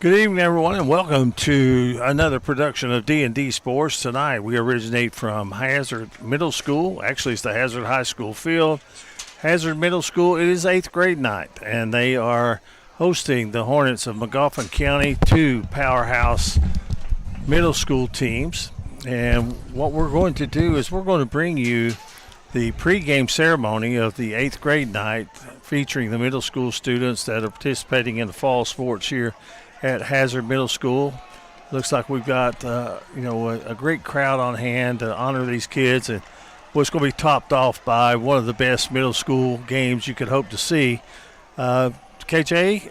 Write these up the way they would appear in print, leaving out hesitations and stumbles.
Good evening, everyone, and welcome to another production of D&D Sports. Tonight, we originate from Hazard Middle School. Actually, it's the Hazard High School field. Hazard Middle School, it is 8th grade night, and they are hosting the Hornets of Magoffin County, two powerhouse middle school teams. And what we're going to do is we're going to bring you the pregame ceremony of the 8th grade night featuring the middle school students that are participating in the fall sports here at Hazard Middle School. Looks like we've got a great crowd on hand to honor these kids, and what's going to be topped off by one of the best middle school games you could hope to see. KJ,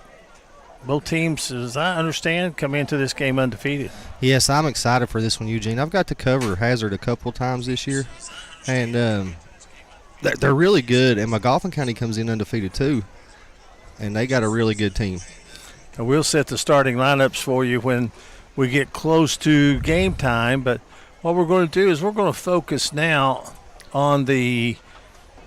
both teams, as I understand, come into this game undefeated. Yes, I'm excited for this one, Eugene. I've got to cover Hazard a couple times this year, and they're really good, and Magoffin County comes in undefeated too, and they got a really good team. And we'll set the starting lineups for you when we get close to game time. But what we're going to do is we're going to focus now on the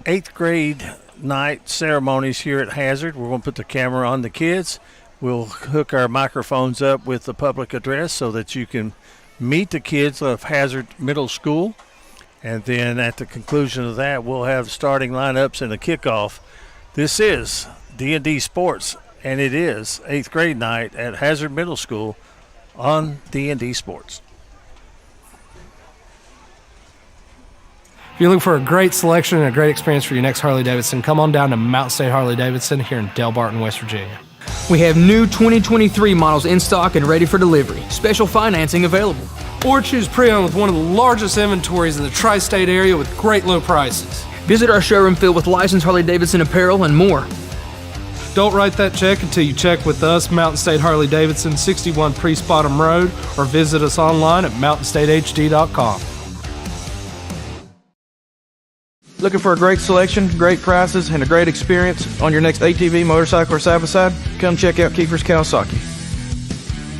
8th grade night ceremonies here at Hazard. We're going to put the camera on the kids. We'll hook our microphones up with the public address so that you can meet the kids of Hazard Middle School. And then at the conclusion of that, we'll have starting lineups and a kickoff. This is D&D Sports, and it is 8th grade night at Hazard Middle School on D&D Sports. If you're looking for a great selection and a great experience for your next Harley-Davidson, come on down to Mountain State Harley-Davidson here in Del Barton, West Virginia. We have new 2023 models in stock and ready for delivery. Special financing available. Or choose pre-owned with one of the largest inventories in the tri-state area with great low prices. Visit our showroom filled with licensed Harley-Davidson apparel and more. Don't write that check until you check with us, Mountain State Harley-Davidson, 61 Priest Bottom Road, or visit us online at mountainstatehd.com. Looking for a great selection, great prices, and a great experience on your next ATV, motorcycle, or side-by-side? Come check out Kiefer's Kawasaki.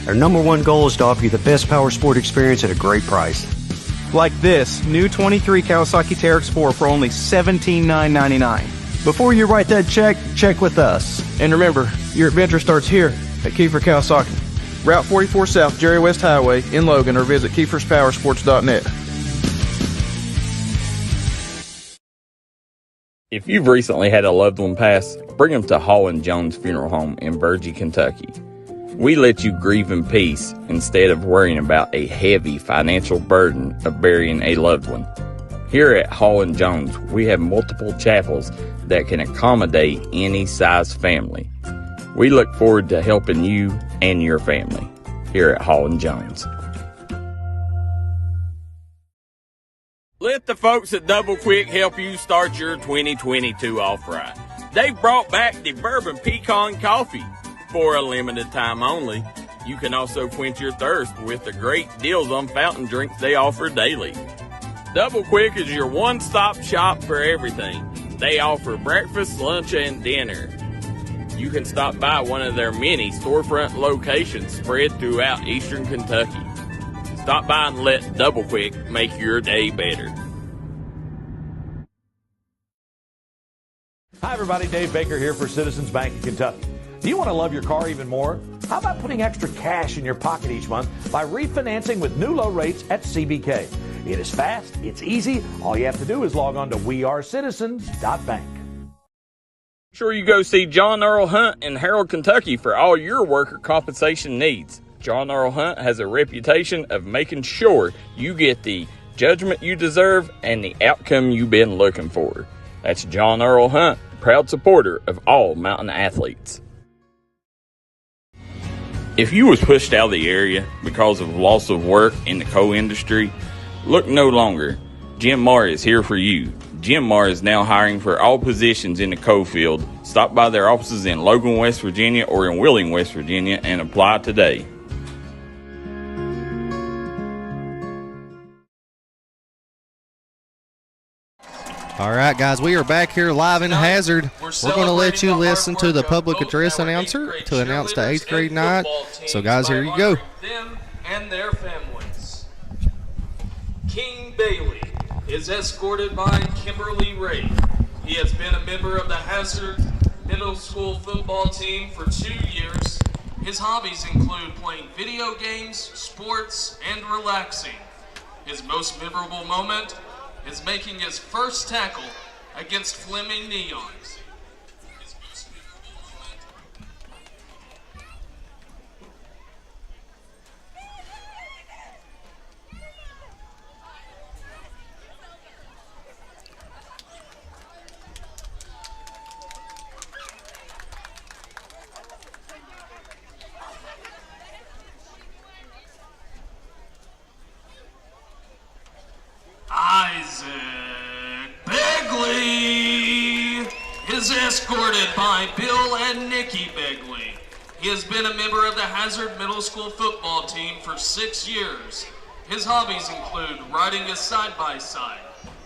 Our number one goal is to offer you the best power sport experience at a great price. Like this new 23 Kawasaki Teryx 4 for only $17,999. Before you write that check with us. And remember, your adventure starts here at Kiefer Kawasaki. Route 44 South, Jerry West Highway in Logan, or visit KiefersPowersports.net. If you've recently had a loved one pass, bring them to Hall & Jones Funeral Home in Virgie, Kentucky. We let you grieve in peace instead of worrying about a heavy financial burden of burying a loved one. Here at Hall & Jones, we have multiple chapels that can accommodate any size family. We look forward to helping you and your family here at Hall & Jones. Let the folks at Double Quick help you start your 2022 off right. They've brought back the Bourbon Pecan Coffee for a limited time only. You can also quench your thirst with the great deals on fountain drinks they offer daily. Double Quick is your one-stop shop for everything. They offer breakfast, lunch, and dinner. You can stop by one of their many storefront locations spread throughout eastern Kentucky. Stop by and let Double Quick make your day better. Hi everybody, Dave Baker here for Citizens Bank of Kentucky. Do you want to love your car even more? How about putting extra cash in your pocket each month by refinancing with new low rates at CBK? It is fast, it's easy. All you have to do is log on to wearecitizens.bank. Sure you go see John Earl Hunt in Harold, Kentucky for all your worker compensation needs. John Earl Hunt has a reputation of making sure you get the judgment you deserve and the outcome you've been looking for. That's John Earl Hunt, proud supporter of all mountain athletes. If you was pushed out of the area because of loss of work in the coal industry, look no longer. Jim Marr is here for you. Jim Marr is now hiring for all positions in the coal field. Stop by their offices in Logan, West Virginia or in Wheeling, West Virginia and apply today. All right, guys, we are back here live in Hazard. We're going to let you listen to the public address announcer to announce the 8th grade night. So, guys, here you go. Them and their families. King Bailey is escorted by Kimberly Ray. He has been a member of the Hazard Middle School football team for 2 years His hobbies include playing video games, sports, and relaxing. His most memorable moment is making his first tackle against Fleming Neons. His most memorable moment. Isaac Begley is escorted by Bill and Nikki Begley. He has been a member of the Hazard Middle School football team for 6 years. His hobbies include riding a side-by-side,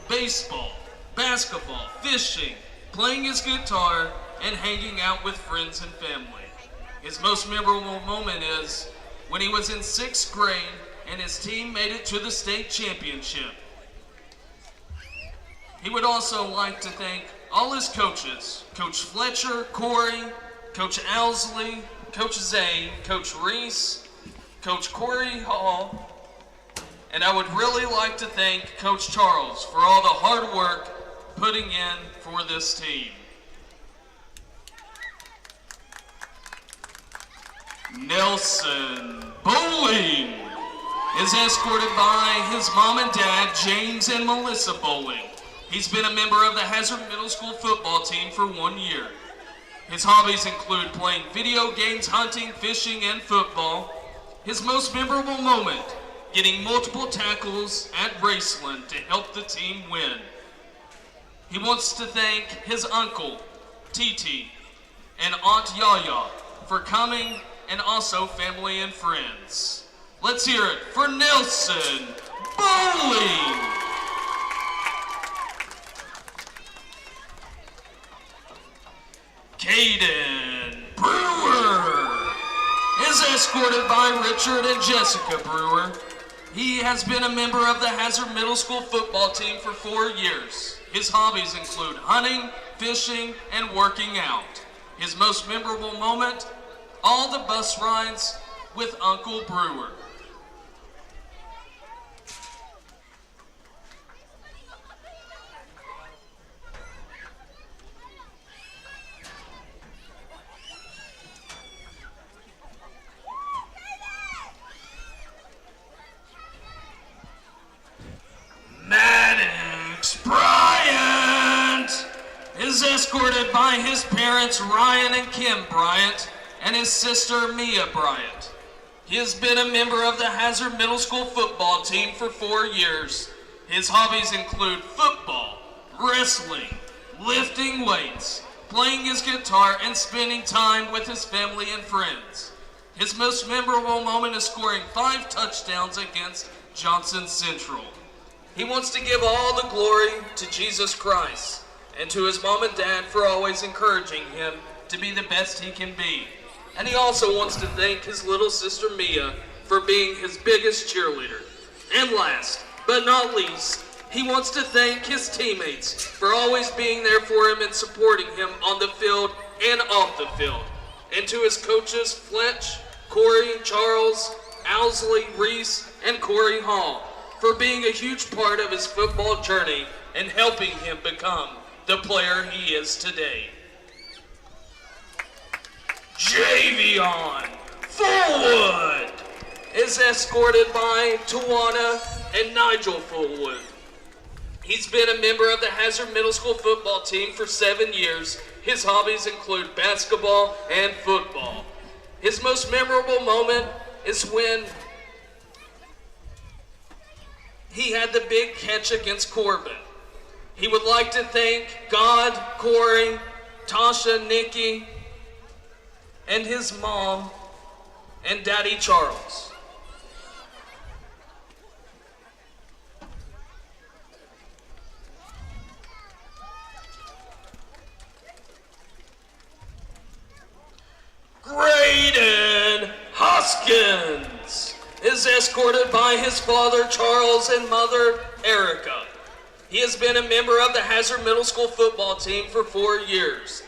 baseball, basketball, fishing, playing his guitar, and hanging out with friends and family. His most memorable moment is when he was in 6th grade and his team made it to the state championship. He would also like to thank all his coaches, Coach Fletcher, Corey, Coach Owsley, Coach Zane, Coach Reese, Coach Corey Hall, and I would really like to thank Coach Charles for all the hard work putting in for this team. Nelson Bowling is escorted by his mom and dad, James and Melissa Bowling. He's been a member of the Hazard Middle School football team for 1 year. His hobbies include playing video games, hunting, fishing, and football. His most memorable moment, getting multiple tackles at Raceland to help the team win. He wants to thank his uncle, Titi, and Aunt Yaya for coming, and also family and friends. Let's hear it for Nelson Bowling. Caden Brewer is escorted by Richard and Jessica Brewer. He has been a member of the Hazard Middle School football team for 4 years. His hobbies include hunting, fishing, and working out. His most memorable moment, all the bus rides with Uncle Brewer. Maddox Bryant is escorted by his parents Ryan and Kim Bryant and his sister Mia Bryant. He has been a member of the Hazard Middle School football team for 4 years. His hobbies include football, wrestling, lifting weights, playing his guitar, and spending time with his family and friends. His most memorable moment is scoring 5 touchdowns against Johnson Central. He wants to give all the glory to Jesus Christ and to his mom and dad for always encouraging him to be the best he can be. And he also wants to thank his little sister Mia for being his biggest cheerleader. And last but not least, he wants to thank his teammates for always being there for him and supporting him on the field and off the field. And to his coaches Fletch, Corey, Charles, Owsley, Reese, and Corey Hall for being a huge part of his football journey and helping him become the player he is today. Javion Fullwood is escorted by Tawana and Nigel Fullwood. He's been a member of the Hazard Middle School football team for 7 years. His hobbies include basketball and football. His most memorable moment is when he had the big catch against Corbin. He would like to thank God, Corey, Tasha, Nikki, and his mom, and Daddy Charles. Graydon Hoskins is escorted by his father Charles and mother Erica. He has been a member of the Hazard Middle School football team for 4 years.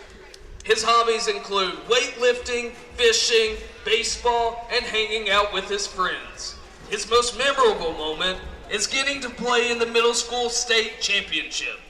His hobbies include weightlifting, fishing, baseball, and hanging out with his friends. His most memorable moment is getting to play in the middle school state championship.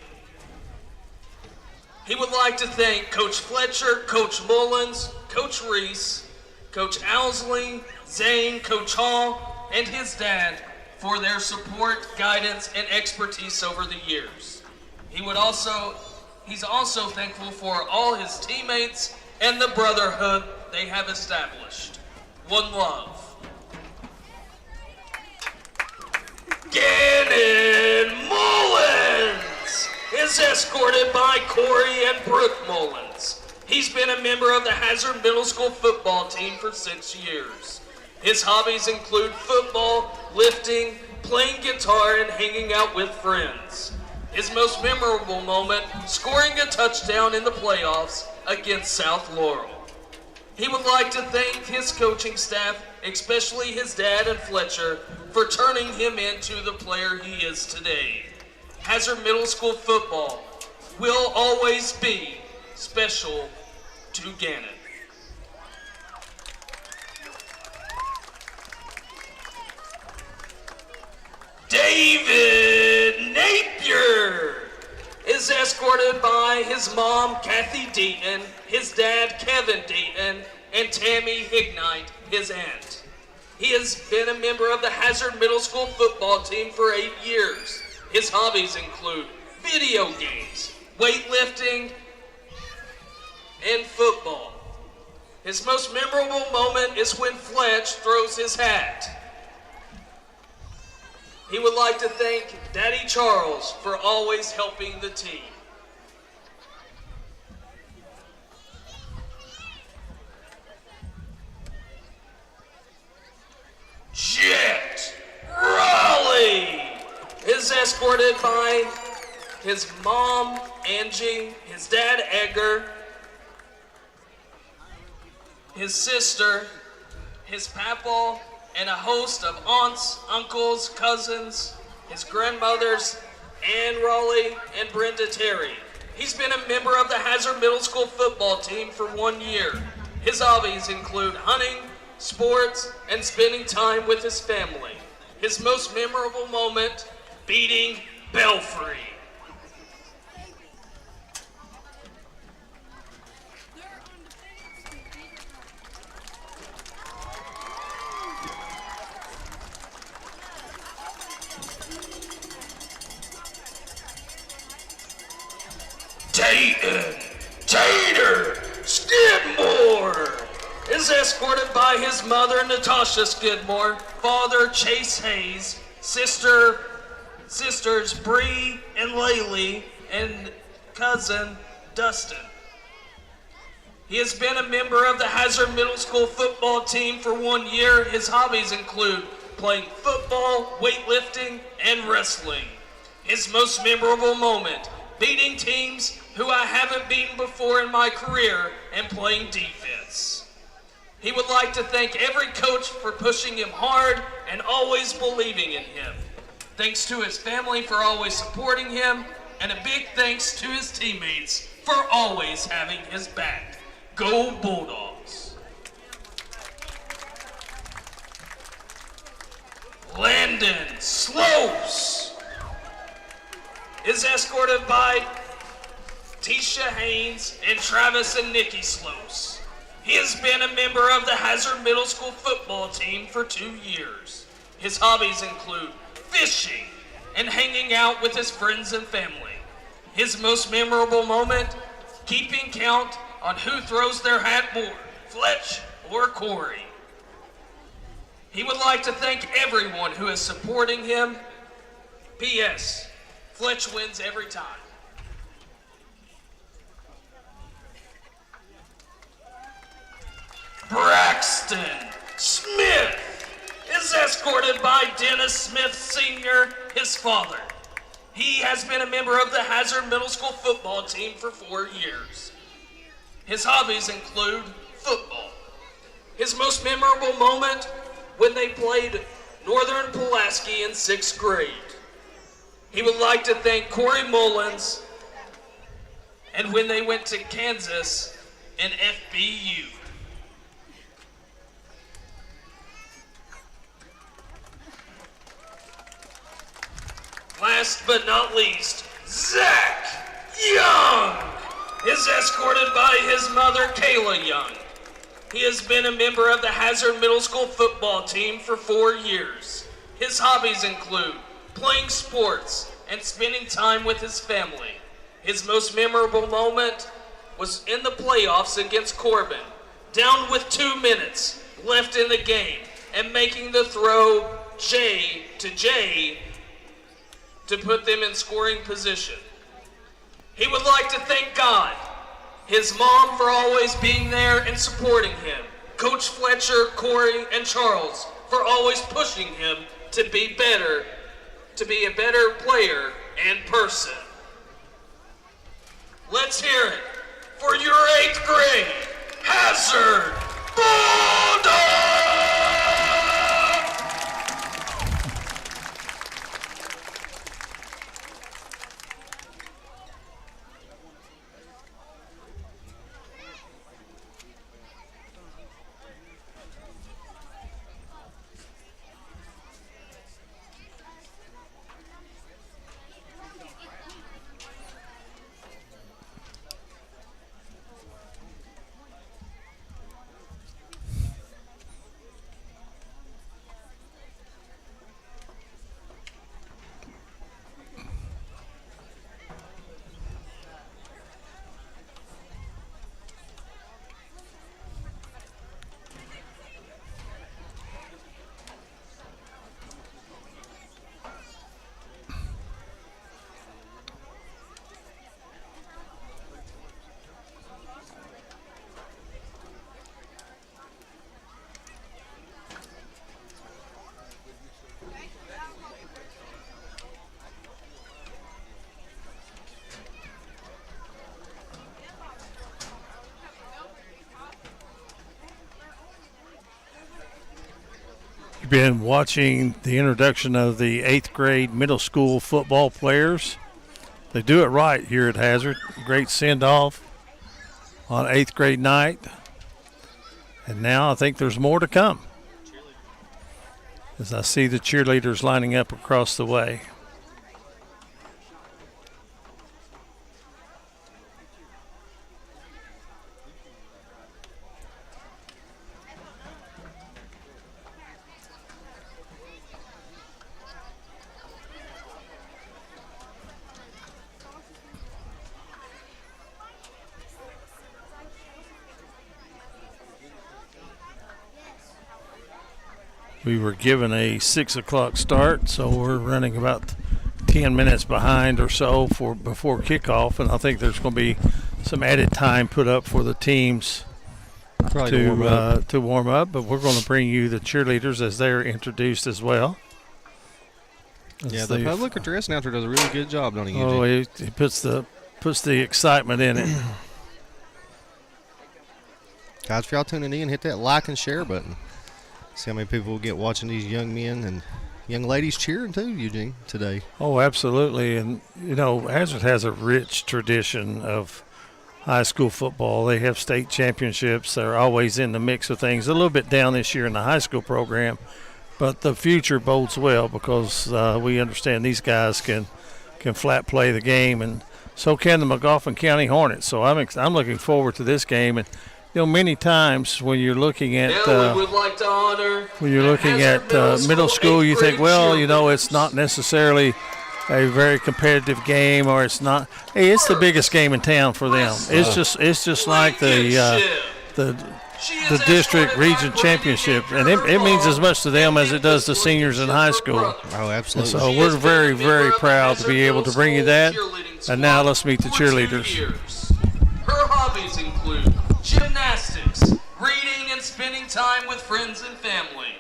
He would like to thank Coach Fletcher, Coach Mullins, Coach Reese, Coach Owsley, Zane, Coach Hall, and his dad for their support, guidance, and expertise over the years. He's also thankful for all his teammates and the brotherhood they have established. One love. Gannon Mullins is escorted by Corey and Brooke Mullins. He's been a member of the Hazard Middle School football team for 6 years. His hobbies include football, lifting, playing guitar, and hanging out with friends. His most memorable moment, scoring a touchdown in the playoffs against South Laurel. He would like to thank his coaching staff, especially his dad and Fletcher, for turning him into the player he is today. Hazard Middle School football will always be special to Gannon. David Napier is escorted by his mom, Kathy Deaton, his dad, Kevin Deaton, and Tammy Hignite, his aunt. He has been a member of the Hazard Middle School football team for 8 years. His hobbies include video games, weightlifting, and football. His most memorable moment is when Fletch throws his hat. He would like to thank Daddy Charles for always helping the team. Jet Raleigh is escorted by his mom, Angie, his dad, Edgar, his sister, his papa, and a host of aunts, uncles, cousins, his grandmothers, Ann Raleigh and Brenda Terry. He's been a member of the Hazard Middle School football team for 1 year. His hobbies include hunting, sports, and spending time with his family. His most memorable moment, beating Belfry. Tater Skidmore is escorted by his mother, Natasha Skidmore, father, Chase Hayes, sisters Bree and Laylee, and cousin, Dustin. He has been a member of the Hazard Middle School football team for 1 year. His hobbies include playing football, weightlifting, and wrestling. His most memorable moment, beating teams who I haven't beaten before in my career and playing defense. He would like to thank every coach for pushing him hard and always believing in him. Thanks to his family for always supporting him, and a big thanks to his teammates for always having his back. Go Bulldogs! Landon Slopes is escorted by Tisha Haynes and Travis and Nikki Slopes. He has been a member of the Hazard Middle School football team for 2 years. His hobbies include fishing and hanging out with his friends and family. His most memorable moment, keeping count on who throws their hat more, Fletch or Corey. He would like to thank everyone who is supporting him. P.S. Fletch wins every time. Braxton Smith is escorted by Dennis Smith Sr., his father. He has been a member of the Hazard Middle School football team for 4 years. His hobbies include football. His most memorable moment, when they played Northern Pulaski in 6th grade. He would like to thank Corey Mullins, and when they went to Kansas in FBU. last but not least, Zach Young is escorted by his mother, Kayla Young. He has been a member of the Hazard Middle School football team for 4 years. His hobbies include playing sports and spending time with his family. His most memorable moment was in the playoffs against Corbin, down with 2 minutes left in the game, and making the throw J to put them in scoring position. He would like to thank God, his mom for always being there and supporting him, Coach Fletcher, Corey, and Charles for always pushing him to be better, to be a better player and person. Let's hear it for your 8th grade Hazard Bulldogs! Been watching the introduction of the 8th grade middle school football players. They do it right here at Hazard. Great send-off on 8th grade night. And now I think there's more to come as I see the cheerleaders lining up across the way. We were given a 6 o'clock start, so we're running about 10 minutes behind or so before kickoff, and I think there's going to be some added time put up for the teams to warm up. But we're going to bring you the cheerleaders as they're introduced as well. Yeah, the public address announcer does a really good job, don't he? Oh, he puts the excitement in it. Guys, if y'all tuning in, hit that like and share button. See how many people will get watching these young men and young ladies cheering too, Eugene, today. Oh, absolutely. And, you know, Hazard has a rich tradition of high school football. They have state championships. They're always in the mix of things. A little bit down this year in the high school program, but the future bodes well because we understand these guys can flat play the game, and so can the Magoffin County Hornets. So I'm looking forward to this game. And you know, many times when you're looking at middle school, you think, well, you know, it's not necessarily a very competitive game, or it's not. Hey, it's the biggest game in town for them. It's just like the district region championship, and it means as much to them as it does to seniors in high school. Oh, absolutely. And so we're very, very proud to be able to bring you that. And now let's meet the cheerleaders. Her hobbies include gymnastics, reading, and spending time with friends and family.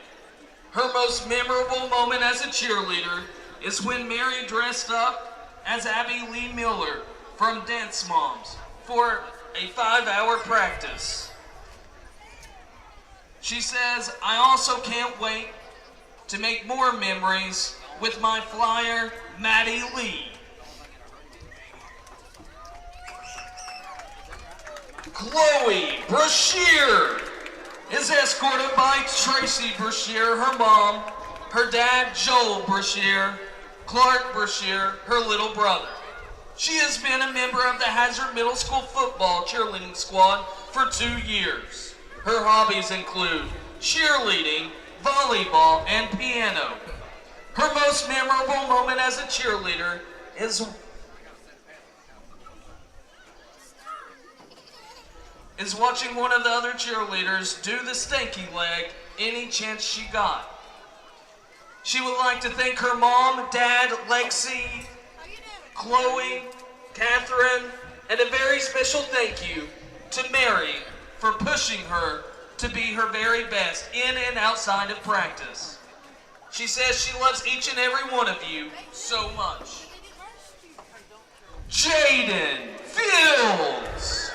Her most memorable moment as a cheerleader is when Mary dressed up as Abby Lee Miller from Dance Moms for a 5-hour practice. She says, I also can't wait to make more memories with my flyer, Maddie Lee. Chloe Brashear is escorted by Tracy Brashear, her mom, her dad, Joel Brashear, Clark Brashear, her little brother. She has been a member of the Hazard Middle School football cheerleading squad for 2 years. Her hobbies include cheerleading, volleyball, and piano. Her most memorable moment as a cheerleader is watching one of the other cheerleaders do the stanky leg any chance she got. She would like to thank her mom, dad, Lexi, Chloe, Catherine, and a very special thank you to Mary for pushing her to be her very best in and outside of practice. She says she loves each and every one of you so much. Jaden Fields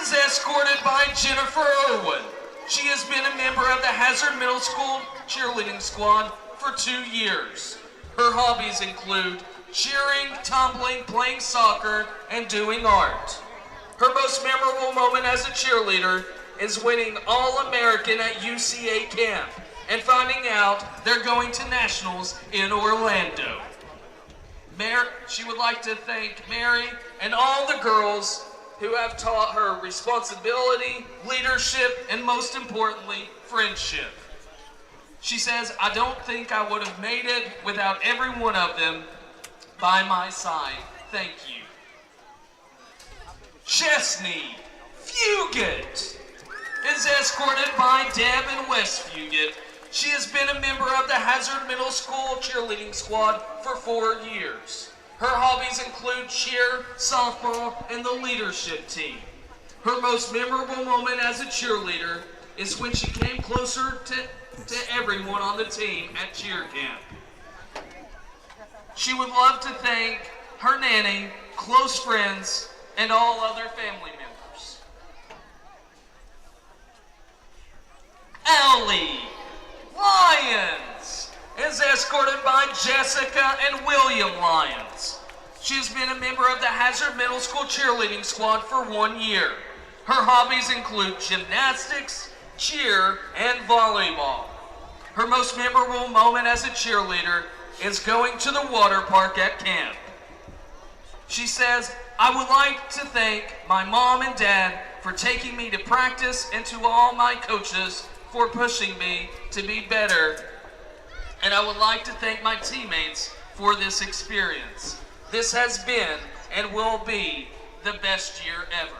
is escorted by Jennifer Irwin. She has been a member of the Hazard Middle School cheerleading squad for 2 years. Her hobbies include cheering, tumbling, playing soccer, and doing art. Her most memorable moment as a cheerleader is winning All-American at UCA camp and finding out they're going to nationals in Orlando. She would like to thank Mary and all the girls who have taught her responsibility, leadership, and most importantly, friendship. She says, I don't think I would have made it without every one of them by my side. Thank you. Chesney Fugit is escorted by Deb and Wes Fugit. She has been a member of the Hazard Middle School cheerleading squad for 4 years. Her hobbies include cheer, softball, and the leadership team. Her most memorable moment as a cheerleader is when she came closer to everyone on the team at cheer camp. She would love to thank her nanny, close friends, and all other family members. Allie Lyons is escorted by Jessica and William Lyons. She has been a member of the Hazard Middle School cheerleading squad for 1 year. Her hobbies include gymnastics, cheer, and volleyball. Her most memorable moment as a cheerleader is going to the water park at camp. She says, I would like to thank my mom and dad for taking me to practice and to all my coaches for pushing me to be better. And I would like to thank my teammates for this experience. This has been and will be the best year ever.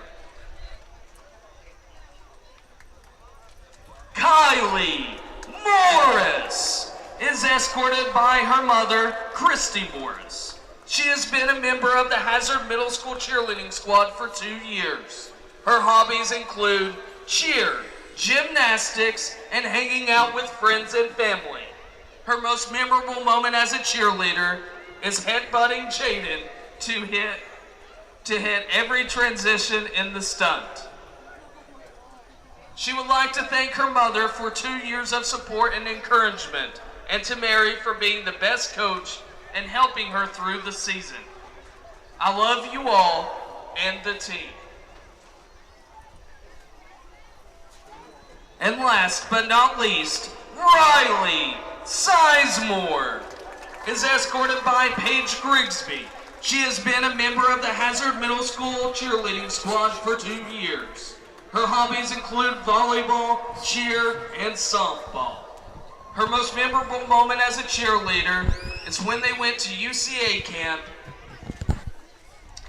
Kylie Morris is escorted by her mother, Christy Morris. She has been a member of the Hazard Middle School cheerleading squad for 2 years. Her hobbies include cheer, gymnastics, and hanging out with friends and family. Her most memorable moment as a cheerleader is headbutting Jaden to hit every transition in the stunt. She would like to thank her mother for 2 years of support and encouragement, and to Mary for being the best coach and helping her through the season. I love you all and the team. And last but not least, Riley Sizemore is escorted by Paige Grigsby. She has been a member of the Hazard Middle School cheerleading squad for 2 years. Her hobbies include volleyball, cheer, and softball. Her most memorable moment as a cheerleader is when they went to UCA camp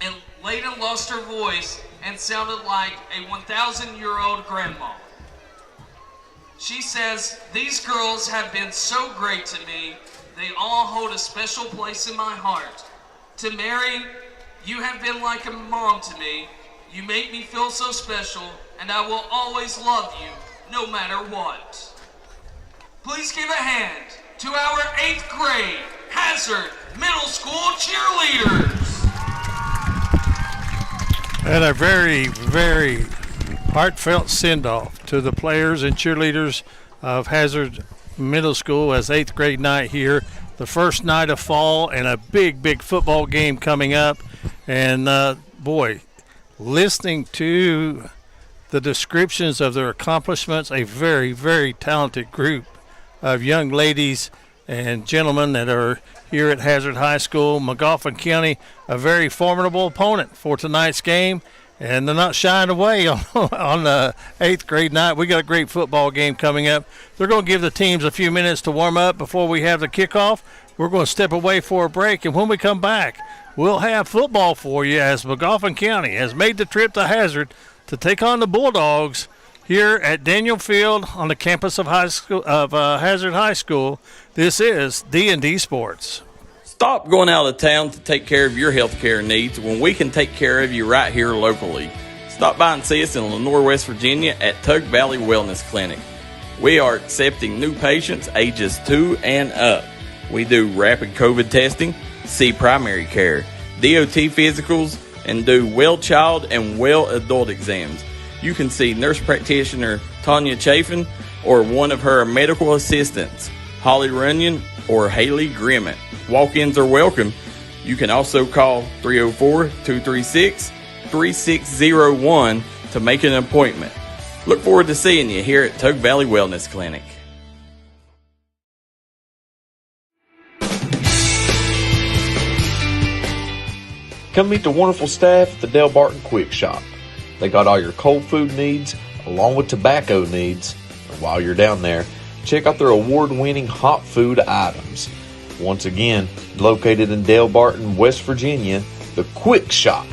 and Layden lost her voice and sounded like a 1,000-year-old grandma. She says, these girls have been so great to me. They all hold a special place in my heart. To Mary, you have been like a mom to me. You make me feel so special, and I will always love you, no matter what. Please give a hand to our 8th grade Hazard Middle School cheerleaders. And a very, very heartfelt send-off to the players and cheerleaders of Hazard Middle School as 8th grade night here. The first night of fall and a big, big football game coming up. And, boy, listening to the descriptions of their accomplishments, a very, very talented group of young ladies and gentlemen that are here at Hazard High School. Magoffin County, a very formidable opponent for tonight's game, and they're not shying away on the 8th grade night. We got a great football game coming up. They're going to give the teams a few minutes to warm up before we have the kickoff. We're going to step away for a break, and when we come back, we'll have football for you as Magoffin County has made the trip to Hazard to take on the Bulldogs here at Daniel Field on the campus of Hazard High School. This is D&D Sports. Stop going out of town to take care of your health care needs when we can take care of you right here locally. Stop by and see us in Lenoir, West Virginia at Tug Valley Wellness Clinic. We are accepting new patients ages 2 and up. We do rapid COVID testing, see primary care, DOT physicals, and do well child and well adult exams. You can see nurse practitioner Tanya Chafin or one of her medical assistants, Holly Runyon or Haley Grimmett. Walk-ins are welcome. You can also call 304-236-3601 to make an appointment. Look forward to seeing you here at Tug Valley Wellness Clinic. Come meet the wonderful staff at the Del Barton Quick Shop. They got all your cold food needs along with tobacco needs. And while you're down there, check out their award-winning hot food items. Once again, located in Del Barton, West Virginia, the Quick Shop.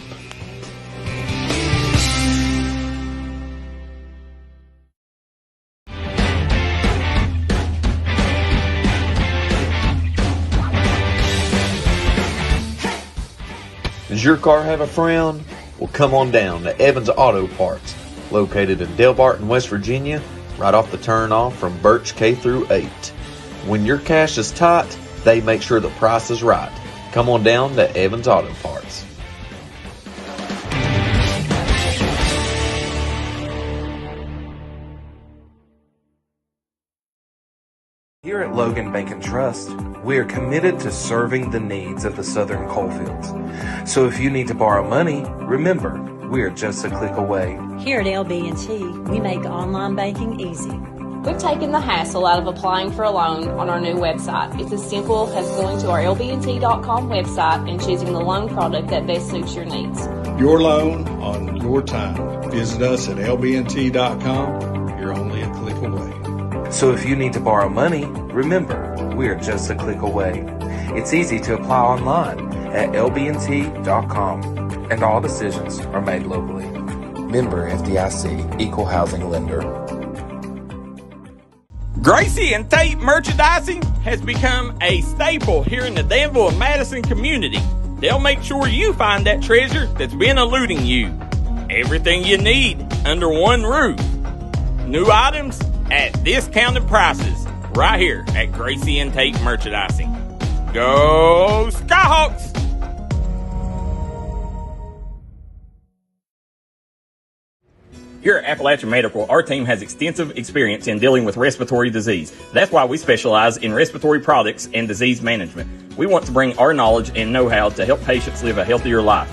Does your car have a frown? Well, come on down to Evans Auto Parts, located in Del Barton, West Virginia, right off the turnoff from Birch K through 8. When your cash is tight, they make sure the price is right. Come on down to Evans Auto Parts. Here at Logan Bank & Trust, we are committed to serving the needs of the Southern coalfields. So if you need to borrow money, remember, we are just a click away. Here at LB&T, we make online banking easy. We've taken the hassle out of applying for a loan on our new website. It's as simple as going to our lbnt.com website and choosing the loan product that best suits your needs. Your loan on your time. Visit us at lbnt.com. You're only a click away. So if you need to borrow money, remember, we are just a click away. It's easy to apply online at lbnt.com, and all decisions are made locally. Member FDIC, Equal Housing Lender. Gracie and Tate Merchandising has become a staple here in the Danville and Madison community. They'll make sure you find that treasure that's been eluding you. Everything you need under one roof. New items at discounted prices right here at Gracie and Tate Merchandising. Go Skyhawks! Here at Appalachian Medical, our team has extensive experience in dealing with respiratory disease. That's why we specialize in respiratory products and disease management. We want to bring our knowledge and know-how to help patients live a healthier life.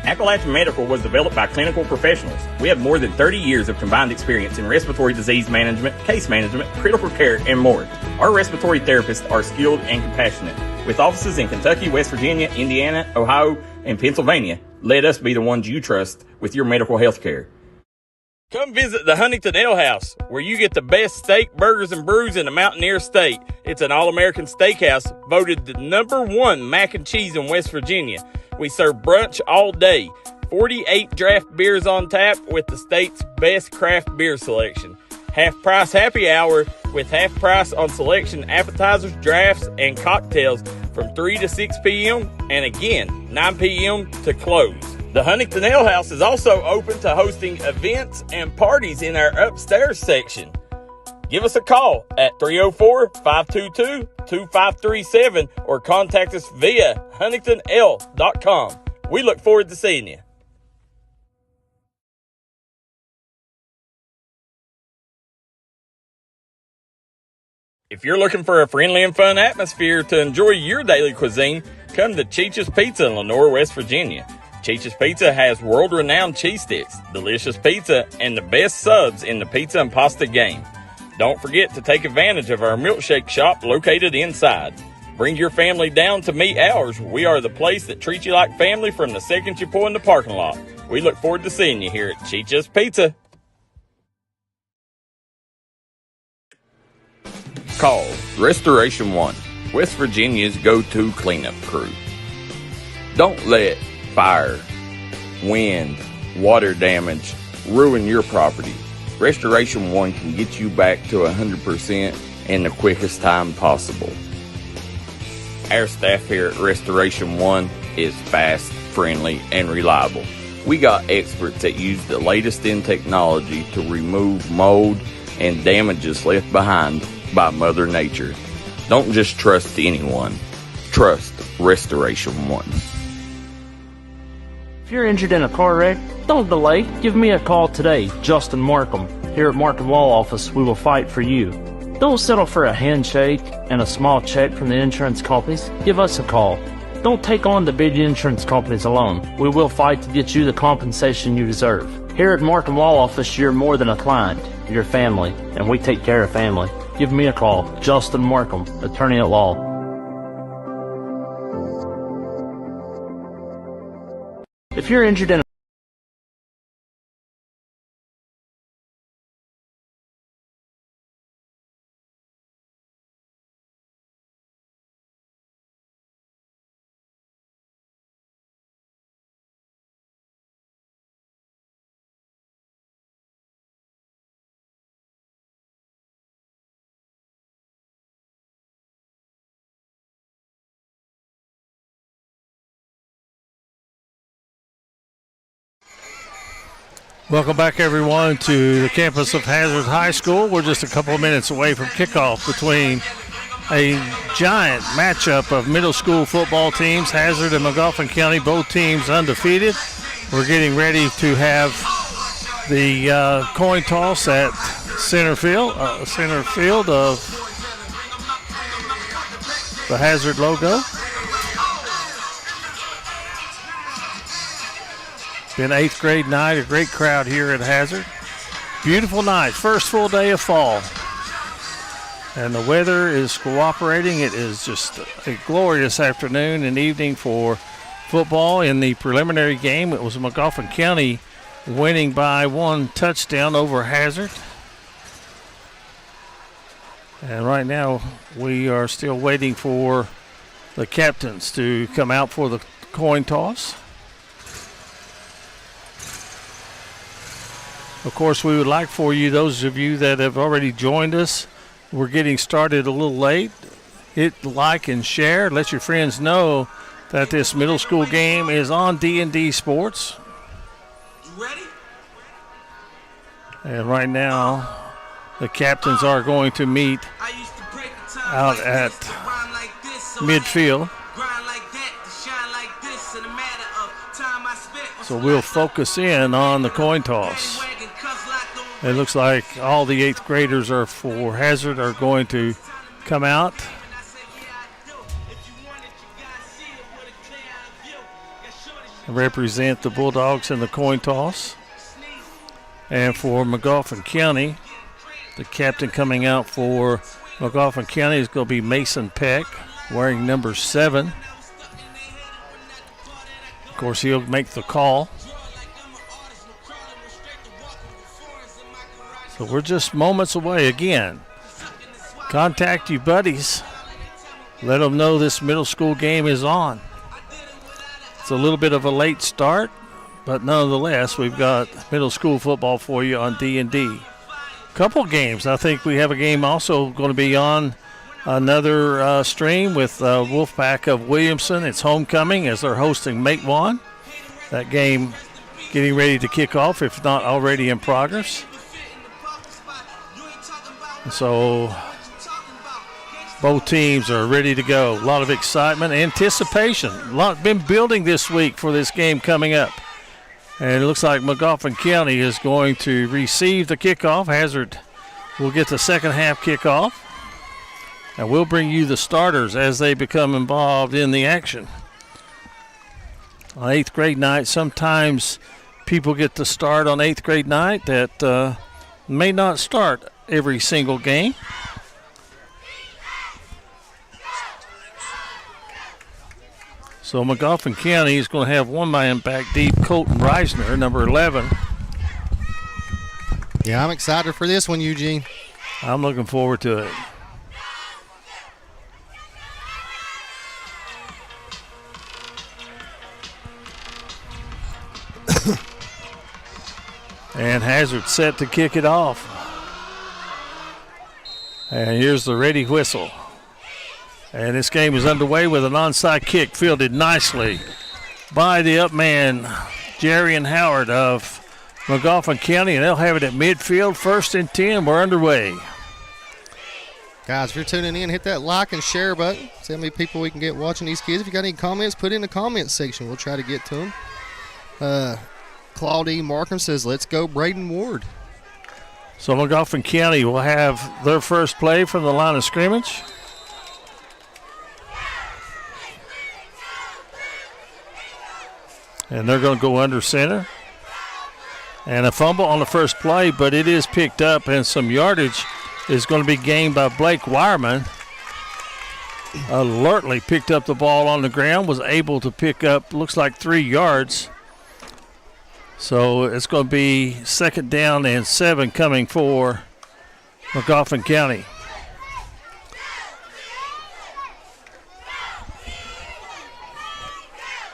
Appalachian Medical was developed by clinical professionals. We have more than 30 years of combined experience in respiratory disease management, case management, critical care, and more. Our respiratory therapists are skilled and compassionate. With offices in Kentucky, West Virginia, Indiana, Ohio, and Pennsylvania, let us be the ones you trust with your medical health care. Come visit the Huntington Ale House, where you get the best steak, burgers, and brews in the Mountaineer State. It's an all-American steakhouse, voted the #1 mac and cheese in West Virginia. We serve brunch all day. 48 draft beers on tap with the state's best craft beer selection. Half-price happy hour with half price on selection appetizers, drafts, and cocktails from 3 to 6 p.m. and again, 9 p.m. to close. The Huntington Ale House is also open to hosting events and parties in our upstairs section. Give us a call at 304-522-2537 or contact us via huntingtonl.com. We look forward to seeing you. If you're looking for a friendly and fun atmosphere to enjoy your daily cuisine, come to Cheech's Pizza in Lenoir, West Virginia. Cheech's Pizza has world-renowned cheese sticks, delicious pizza, and the best subs in the pizza and pasta game. Don't forget to take advantage of our milkshake shop located inside. Bring your family down to meet ours. We are the place that treats you like family from the second you pull in the parking lot. We look forward to seeing you here at Chicha's Pizza. Call Restoration One, West Virginia's go-to cleanup crew. Don't let fire, wind, water damage ruin your property. Restoration One can get you back to 100% in the quickest time possible. Our staff here at Restoration One is fast, friendly, and reliable. We got experts that use the latest in technology to remove mold and damages left behind by Mother Nature. Don't just trust anyone. Trust Restoration One. If you're injured in a car wreck, don't delay. Give me a call today, Justin Markham. Here at Markham Law Office, we will fight for you. Don't settle for a handshake and a small check from the insurance companies. Give us a call. Don't take on the big insurance companies alone. We will fight to get you the compensation you deserve. Here at Markham Law Office, you're more than a client. You're family, and we take care of family. Give me a call, Justin Markham, attorney at law. If you're injured in Welcome back, everyone, to the campus of Hazard High School. We're just a couple of minutes away from kickoff between a giant matchup of middle school football teams, Hazard and Magoffin County, both teams undefeated. We're getting ready to have the coin toss at center field of the Hazard logo. Been 8th grade night, a great crowd here at Hazard. Beautiful night, first full day of fall. And the weather is cooperating. It is just a glorious afternoon and evening for football. In the preliminary game, it was Magoffin County winning by 1 touchdown over Hazard. And right now, we are still waiting for the captains to come out for the coin toss. Of course, we would like for you, those of you that have already joined us, we're getting started a little late. Hit like and share. Let your friends know that this middle school game is on D&D Sports. You ready? And right now, the captains are going to meet out at midfield. So we'll focus in on the coin toss. It looks like all the 8th graders are for Hazard are going to come out. And represent the Bulldogs in the coin toss. And for Magoffin County, the captain coming out for Magoffin County is going to be Mason Peck, wearing number 7. Of course, he'll make the call. So we're just moments away again. Contact your buddies. Let them know this middle school game is on. It's a little bit of a late start, but nonetheless, we've got middle school football for you on D&D. Couple games. I think we have a game also going to be on another stream with Wolfpack of Williamson. It's homecoming as they're hosting Matewan. That game getting ready to kick off, if not already in progress. So both teams are ready to go. A lot of excitement, anticipation. A lot been building this week for this game coming up. And it looks like Magoffin County is going to receive the kickoff. Hazard will get the second half kickoff. And we'll bring you the starters as they become involved in the action. On 8th grade night, sometimes people get to start on 8th grade night that may not start every single game. So Magoffin County is going to have one man back deep, Colton Reisner, number 11. Yeah, I'm excited for this one, Eugene. I'm looking forward to it. And Hazard set to kick it off. And here's the ready whistle. And this game is underway with an onside kick fielded nicely by the up man, Jerry and Howard of Magoffin County, and they'll have it at midfield, 1st and 10. We're underway. Guys, if you're tuning in, hit that like and share button. See how many people we can get watching these kids. If you got any comments, put in the comments section. We'll try to get to them. Claudie Markham says, let's go Braden Ward. So Magoffin County will have their first play from the line of scrimmage. And they're going to go under center. And a fumble on the first play, but it is picked up, and some yardage is going to be gained by Blake Wireman. Alertly picked up the ball on the ground, was able to pick up, looks like 3 yards. So it's going to be 2nd down and 7 coming for Magoffin County.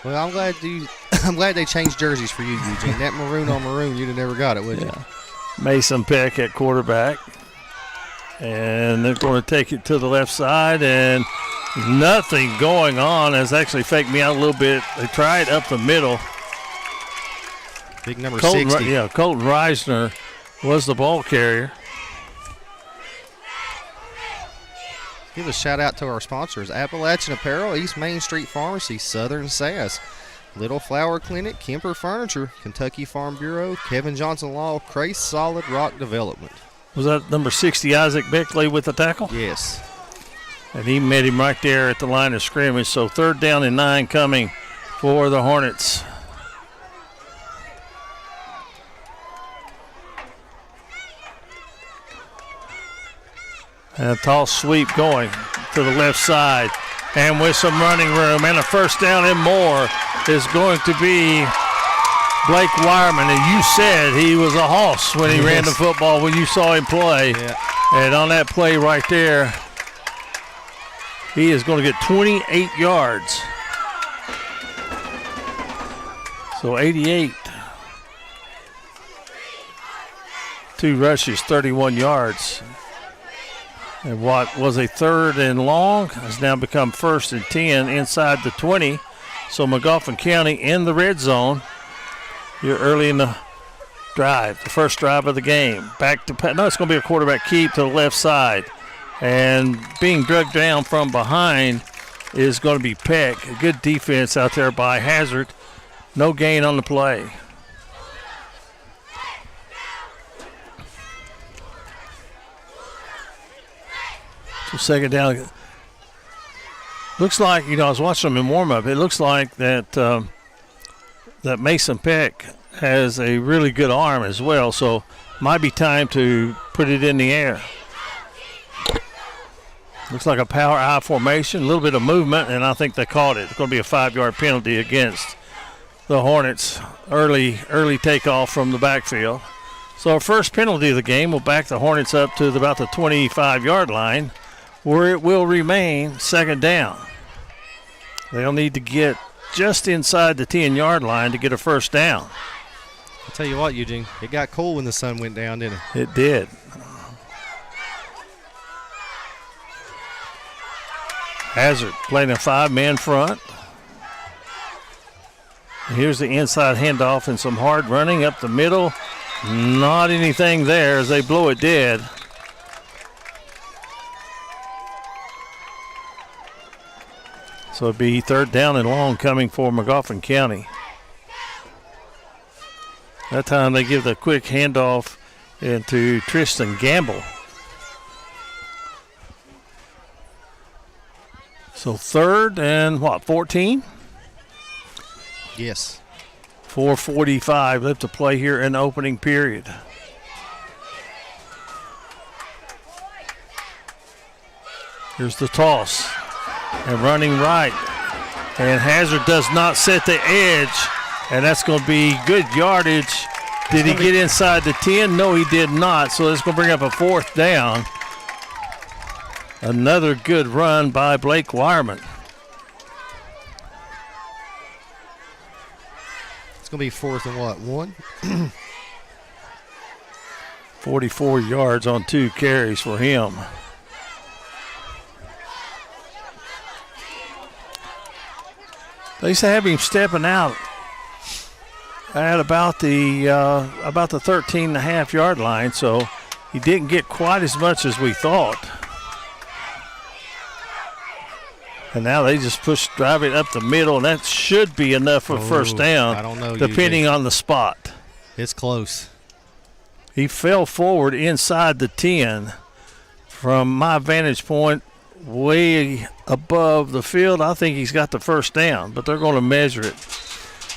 Well, I'm glad they changed jerseys for you, Eugene. That maroon on maroon, you'd have never got it, would you? Mason Peck at quarterback. And they're going to take it to the left side, and nothing going on. Has actually faked me out a little bit. They tried up the middle. Big number Colton, 60. Yeah, Colton Reisner was the ball carrier. Give a shout out to our sponsors: Appalachian Apparel, East Main Street Pharmacy, Southern Sass, Little Flower Clinic, Kemper Furniture, Kentucky Farm Bureau, Kevin Johnson Law, Crace Solid Rock Development. Was that number 60, Isaac Beckley, with the tackle? Yes. And he met him right there at the line of scrimmage. So 3rd down and 9 coming for the Hornets. And a tall sweep going to the left side. And with some running room and a 1st down and more is going to be Blake Wireman. And you said he was a hoss when he ran the football when you saw him play. Yeah. And on that play right there, he is going to get 28 yards. So 88. 2 rushes, 31 yards. And what was a 3rd and long has now become 1st and 10 inside the 20. So Magoffin County in the red zone. You're early in the drive, the first drive of the game. Back to no, it's going to be a quarterback keep to the left side. And being dragged down from behind is going to be Peck. A good defense out there by Hazard. No gain on the play. So 2nd down. Looks like, I was watching them in warm-up. It looks like that that Mason Peck has a really good arm as well. So might be time to put it in the air. Looks like a power I formation, a little bit of movement, and I think they caught it. It's going to be a 5-yard penalty against the Hornets. Early takeoff from the backfield. So our first penalty of the game will back the Hornets up to about the 25-yard line, where it will remain 2nd down. They'll need to get just inside the 10-yard line to get a 1st down. I'll tell you what, Eugene, it got cool when the sun went down, didn't it? It did. Hazard playing a 5-man front. Here's the inside handoff and some hard running up the middle. Not anything there as they blow it dead. So it'll be 3rd down and long coming for Magoffin County. That time they give the quick handoff into Tristan Gamble. So 3rd and 14? Yes. 4:45 left to play here in the opening period. Here's the toss. And running right And Hazard does not set the edge, and that's going to be good yardage. Did he get inside the 10? No, he did not, so that's going to bring up a 4th down. Another good run by Blake Wireman. It's going to be 4th and what, 1? 44 yards on 2 carries for him. They used to have him stepping out at about the 13.5 yard line, so he didn't get quite as much as we thought. And now they just drive it up the middle, and that should be enough for first down. I don't know, depending on the spot. It's close. He fell forward inside the 10. From my vantage point, way above the field, I think he's got the first down, but they're going to measure it.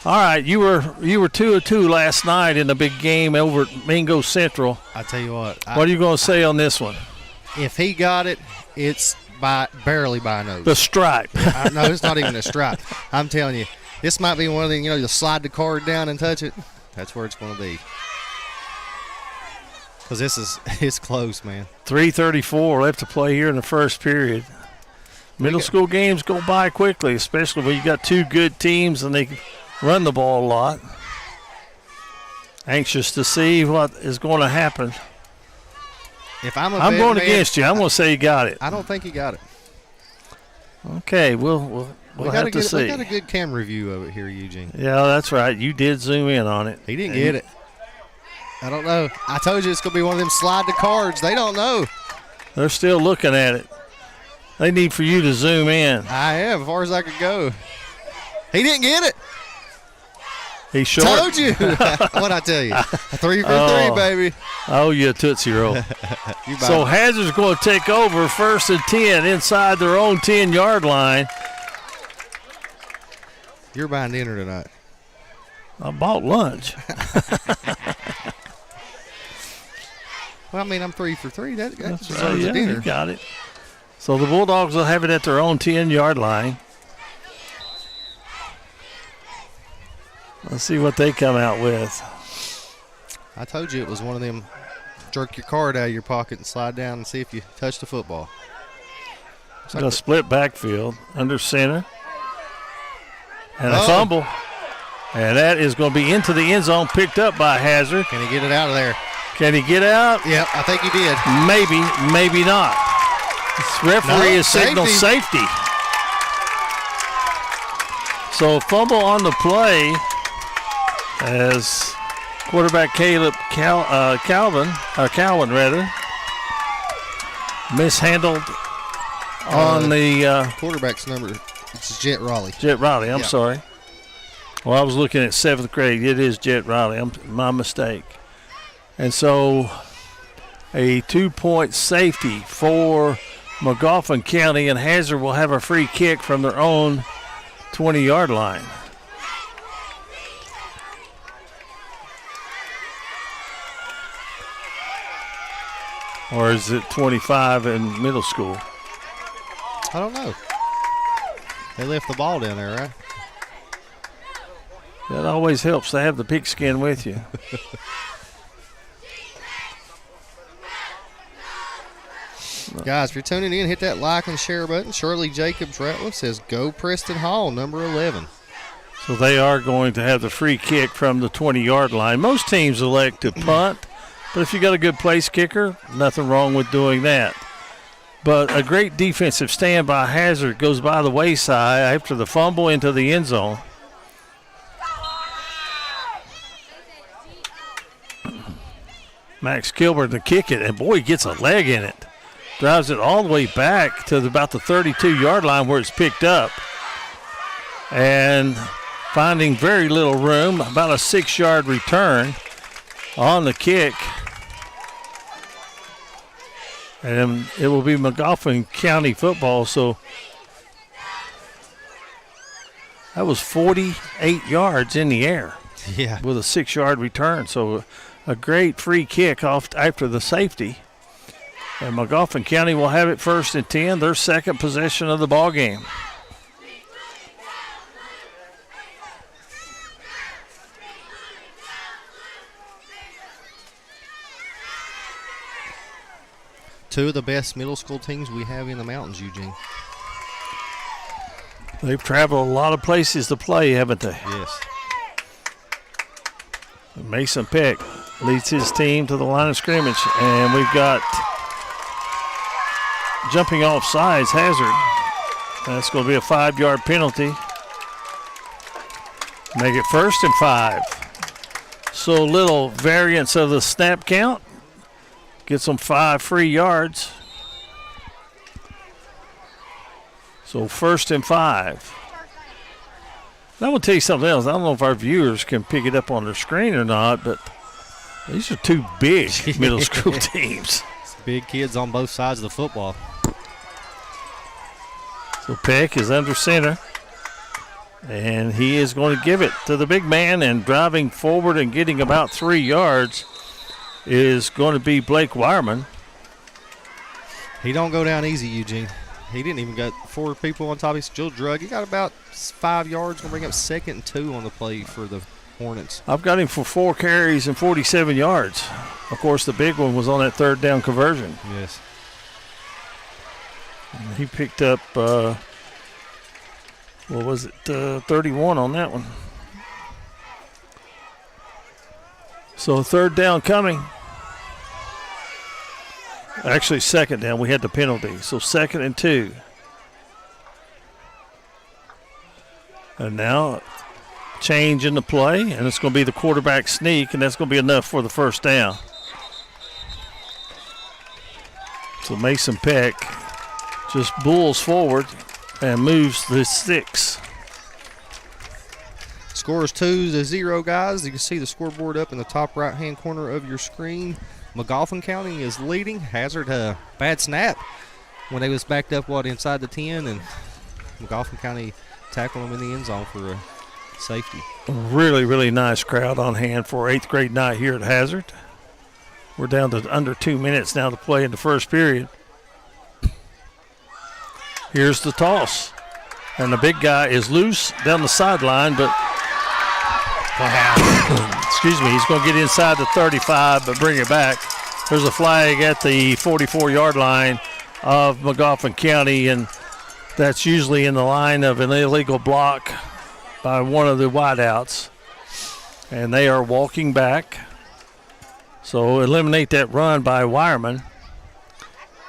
All right, you were 2-2 last night in the big game over at Mingo Central. I tell you what. What are you going to say on this one? If he got it, it's barely by a nose. The stripe. No, it's not even a stripe. I'm telling you, this might be one of them, you slide the card down and touch it. That's where it's going to be. Because it's close, man. 3:34 left to play here in the first period. Middle school games go by quickly, especially when you got 2 good teams and they run the ball a lot. Anxious to see what is going to happen. If I'm going against you. I'm going to say you got it. I don't think he got it. Okay, we'll have to see. We got a good camera view of it here, Eugene. Yeah, that's right. You did zoom in on it. He didn't get it. I don't know. I told you it's going to be one of them slide the cards. They don't know. They're still looking at it. They need for you to zoom in. I am, as far as I could go. He didn't get it. He short. Told you. What'd I tell you? 3 for 3, baby. Oh, you Tootsie Roll. So Hazard's going to take over 1st and 10 inside their own 10-yard line. You're buying dinner tonight. I bought lunch. Well, I mean, I'm 3 for 3. That deserves a dinner. You got it. So the Bulldogs will have it at their own 10-yard line. Let's see what they come out with. I told you it was one of them jerk your card out of your pocket and slide down and see if you touch the football. It's like a split backfield under center. And a fumble. And that is going to be into the end zone, picked up by Hazard. Can he get it out of there? Can he get out? Yep, I think he did. Maybe, maybe not. This referee has signaled safety. So fumble on the play as quarterback Calvin mishandled on the quarterback's number. It's Jet Raleigh. Jet Raleigh, I'm sorry. Well, I was looking at 7th grade. It is Jet Raleigh. My mistake. And so a 2-point safety for Magoffin County, and Hazard will have a free kick from their own 20-yard line. Or is it 25 in middle school? I don't know. They left the ball down there, right? That always helps to have the pigskin with you. Guys, if you're tuning in, hit that like and share button. Shirley Jacobs Ratliff says, go Preston Hall, number 11. So they are going to have the free kick from the 20-yard line. Most teams elect to punt, but if you got a good place kicker, nothing wrong with doing that. But a great defensive stand by Hazard goes by the wayside after the fumble into the end zone. Max Kilburn to kick it, and boy, he gets a leg in it. Drives it all the way back to about the 32-yard line where it's picked up. And finding very little room, about a 6-yard return on the kick. And it will be Magoffin County football, so that was 48 yards in the air. Yeah. With a 6-yard return. So a great free kick off after the safety. And Magoffin County will have it 1st and 10, their second possession of the ball game. two of the best middle school teams we have in the mountains, Eugene. They've traveled a lot of places to play, haven't they? Yes. Mason Peck leads his team to the line of scrimmage, and we've got jumping off sides hazard. That's going to be a 5-yard penalty. Make it 1st and 5. So little variance of the snap count. Gets them 5 free yards. So 1st and 5. And I will tell you something else. I don't know if our viewers can pick it up on their screen or not, but these are two big middle school teams. Big kids on both sides of the football. So Peck is under center. And he is going to give it to the big man, and driving forward and getting about 3 yards is going to be Blake Wireman. He don't go down easy, Eugene. He didn't even got 4 people on top. He's still drug. He got about 5 yards. Going to bring up 2nd and 2 on the play for the Hornets. I've got him for 4 carries and 47 yards. Of course, the big one was on that 3rd down conversion. Yes. And he picked up... 31 on that one. So 3rd down coming. Actually, 2nd down. We had the penalty. So 2nd and 2. And now change in the play, and it's going to be the quarterback sneak, and that's going to be enough for the 1st down. So Mason Peck just bulls forward and moves the sticks. Score is 2-0, guys. You can see the scoreboard up in the top right-hand corner of your screen. Magoffin County is leading. Hazard, bad snap when they was backed up, inside the 10, and Magoffin County tackled them in the end zone for a safety. Really, really nice crowd on hand for 8th grade night here at Hazard. We're down to under 2 minutes now to play in the 1st period. Here's the toss. And the big guy is loose down the sideline, but excuse me, he's going to get inside the 35, but bring it back. There's a flag at the 44-yard line of Magoffin County, and that's usually in the line of an illegal block by one of the wideouts. And they are walking back. So eliminate that run by Wireman.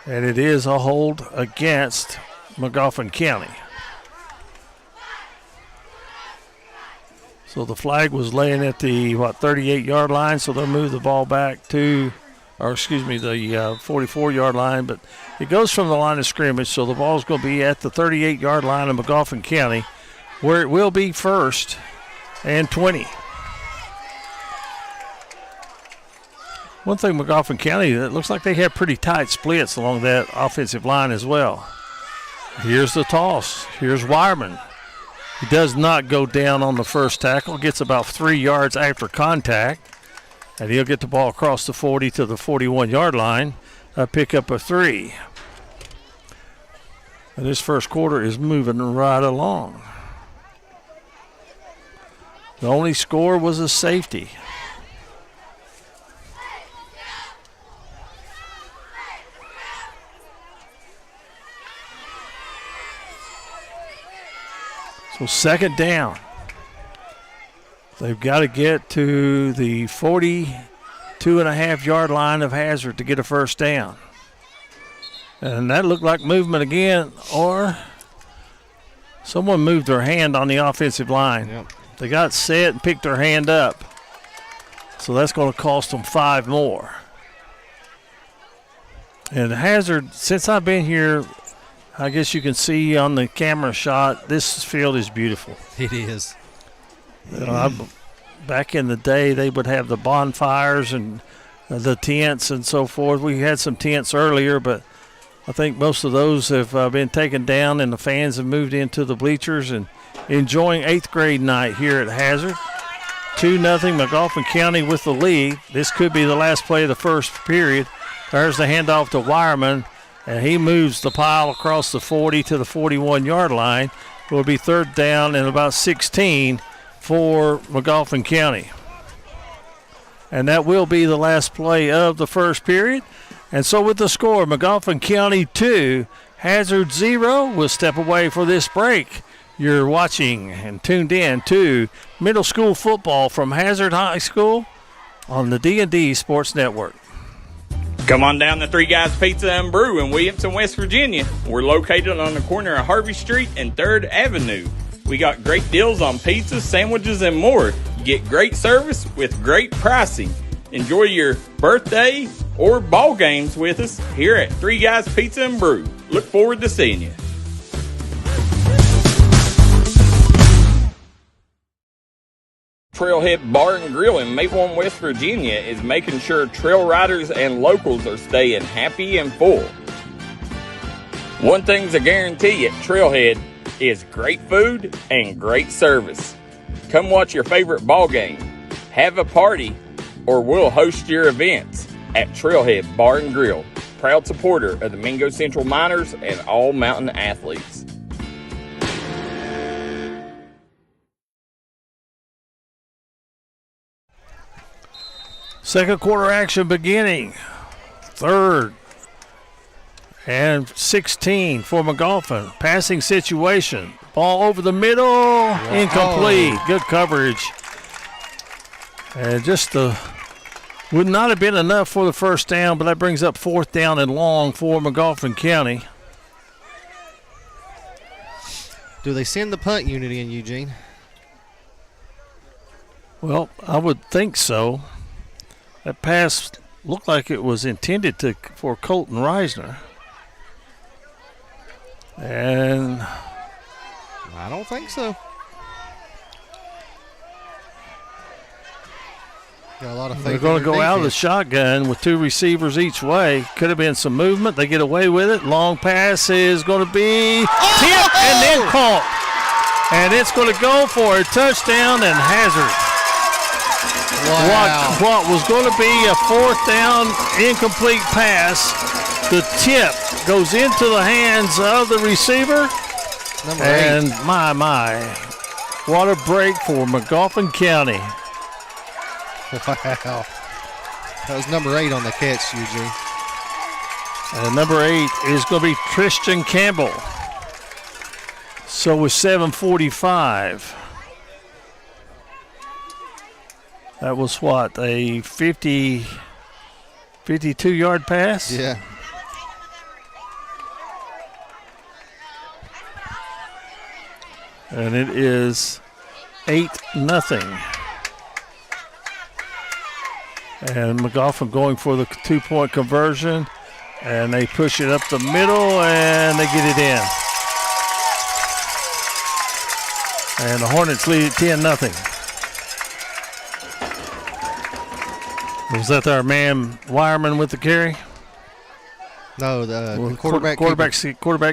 And it is a hold against Magoffin County. So the flag was laying at the 38-yard line, so they'll move the ball back to, the 44-yard line, but it goes from the line of scrimmage, so the ball's going to be at the 38-yard line of Magoffin County, where it will be 1st and 20. One thing, Magoffin County, it looks like they have pretty tight splits along that offensive line as well. Here's the toss. Here's Wireman. He does not go down on the 1st tackle. Gets about 3 yards after contact. And he'll get the ball across the 40 to the 41-yard line. A pickup of 3. And this 1st quarter is moving right along. The only score was a safety. So 2nd down. They've got to get to the 42.5-yard line of Hazard to get a 1st down. And that looked like movement again, or someone moved their hand on the offensive line. Yep. They got set and picked their hand up. So that's going to cost them 5 more. And Hazard, since I've been here, I guess you can see on the camera shot, this field is beautiful. It is. Back in the day, they would have the bonfires and the tents and so forth. We had some tents earlier, but I think most of those have been taken down, and the fans have moved into the bleachers and enjoying 8th grade night here at Hazard. 2-0 Magoffin County with the lead. This could be the last play of the 1st period. There's the handoff to Wireman. And he moves the pile across the 40 to the 41-yard line. It will be 3rd down and about 16 for Magoffin County. And that will be the last play of the 1st period. And so with the score, Magoffin County 2, Hazard 0. We'll step away for this break. You're watching and tuned in to middle school football from Hazard High School on the D&D Sports Network. Come on down to Three Guys Pizza and Brew in Williamson, West Virginia. We're located on the corner of Harvey Street and 3rd Avenue. We got great deals on pizzas, sandwiches, and more. Get great service with great pricing. Enjoy your birthday or ball games with us here at Three Guys Pizza and Brew. Look forward to seeing you. Trailhead Bar and Grill in Maplewood, West Virginia is making sure trail riders and locals are staying happy and full. One thing's a guarantee at Trailhead is great food and great service. Come watch your favorite ball game, have a party, or we'll host your events at Trailhead Bar and Grill, proud supporter of the Mingo Central Miners and all mountain athletes. Second quarter action beginning. 3rd and 16 for Magoffin. Passing situation. Ball over the middle. Incomplete. Good coverage. And just would not have been enough for the first down, but that brings up 4th down and long for Magoffin County. Do they send the punt unit in, Eugene? Well, I would think so. That pass looked like it was intended for Colton Reisner. And I don't think so. Got a lot of faith. They're going to go out of the shotgun with 2 receivers each way. Could have been some movement. They get away with it. Long pass is going to be tipped and then caught. And it's going to go for a touchdown and Hazard. Wow. What was going to be a 4th down incomplete pass, the tip goes into the hands of the receiver. Number 8. And my, what a break for Magoffin County. Wow. That was number 8 on the catch, Eugene. And number 8 is going to be Tristan Campbell. So with 7:45. That was what, a 52-yard pass? Yeah. And it is 8-0. And Magoffin going for the 2-point conversion. And they push it up the middle and they get it in. And the Hornets lead at 10-0. Was that our man Wireman with the carry? No, the quarterback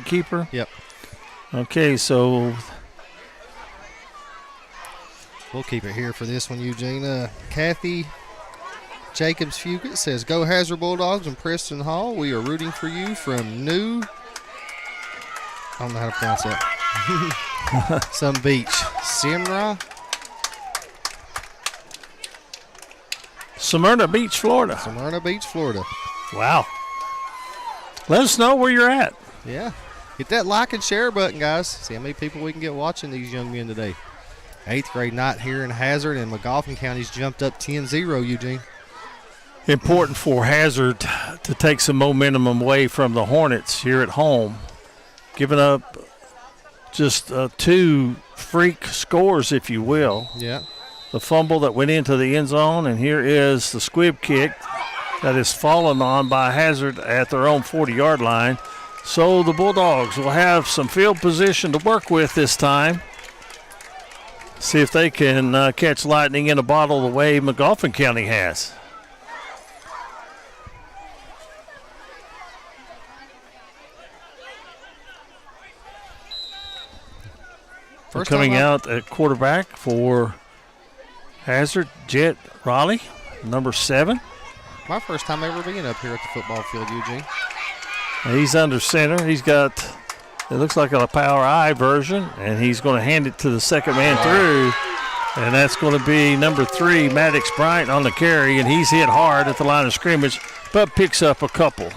keeper. Yep. Okay, so we'll keep it here for this one, Eugene. Kathy Jacobs Fugit says, "Go Hazard Bulldogs and Preston Hall. We are rooting for you from New." I don't know how to pronounce that. Some beach. Smyrna Beach, Florida. Smyrna Beach, Florida. Wow. Let us know where you're at. Yeah. Hit that like and share button, guys. See how many people we can get watching these young men today. 8th grade night here in Hazard, and Magoffin County's jumped up 10-0, Eugene. Important for Hazard to take some momentum away from the Hornets here at home. Giving up just 2 freak scores, if you will. Yeah. The fumble that went into the end zone, and here is the squib kick that is fallen on by Hazard at their own 40-yard line. So the Bulldogs will have some field position to work with this time. See if they can catch lightning in a bottle the way Magoffin County has. Coming out at quarterback for Hazard, Jet Raleigh, number 7. My first time ever being up here at the football field, Eugene. He's under center. He's got, it looks like a power I version, and he's going to hand it to the second man through. And that's going to be number 3, Maddox Bryant, on the carry, and he's hit hard at the line of scrimmage, but picks up a couple.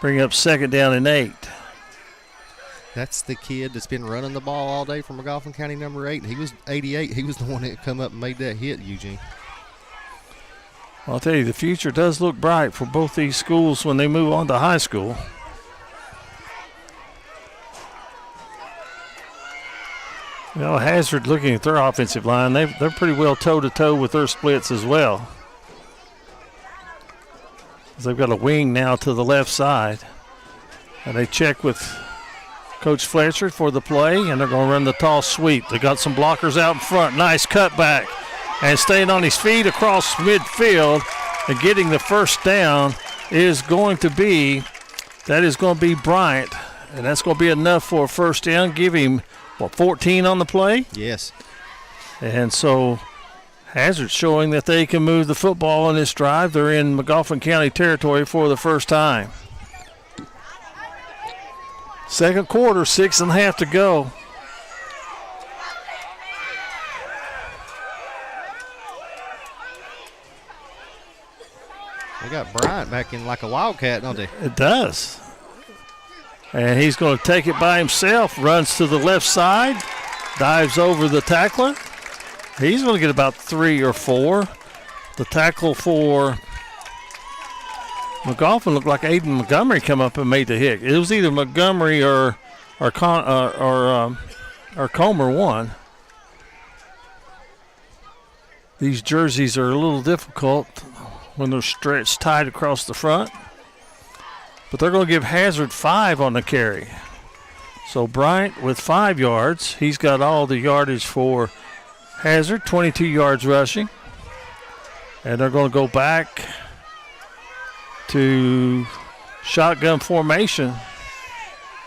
Bring up 2nd down and 8. That's the kid that's been running the ball all day for Magoffin County, number 8. He was 88. He was the one that come up and made that hit, Eugene. I'll tell you, the future does look bright for both these schools when they move on to high school. You know, Hazard, looking at their offensive line, they're pretty well toe-to-toe with their splits as well. They've got a wing now to the left side. And they check with Coach Fletcher for the play, and they're going to run the toss sweep. They got some blockers out in front. Nice cutback. And staying on his feet across midfield and getting the first down is going to be Bryant. And that's going to be enough for a first down. Give him, 14 on the play? Yes. And so Hazard showing that they can move the football on this drive. They're in Magoffin County territory for the first time. Second quarter, 6.5 to go. They got Bryant back in like a wildcat, don't they? It does. And he's going to take it by himself, runs to the left side, dives over the tackler. He's going to get about 3 or 4. The tackle for Magoffin looked like Aiden Montgomery come up and made the hit. It was either Montgomery or Comer one. These jerseys are a little difficult when they're stretched tight across the front. But they're going to give Hazard 5 on the carry. So Bryant with 5 yards. He's got all the yardage for Hazard, 22 yards rushing. And they're going to go back to shotgun formation.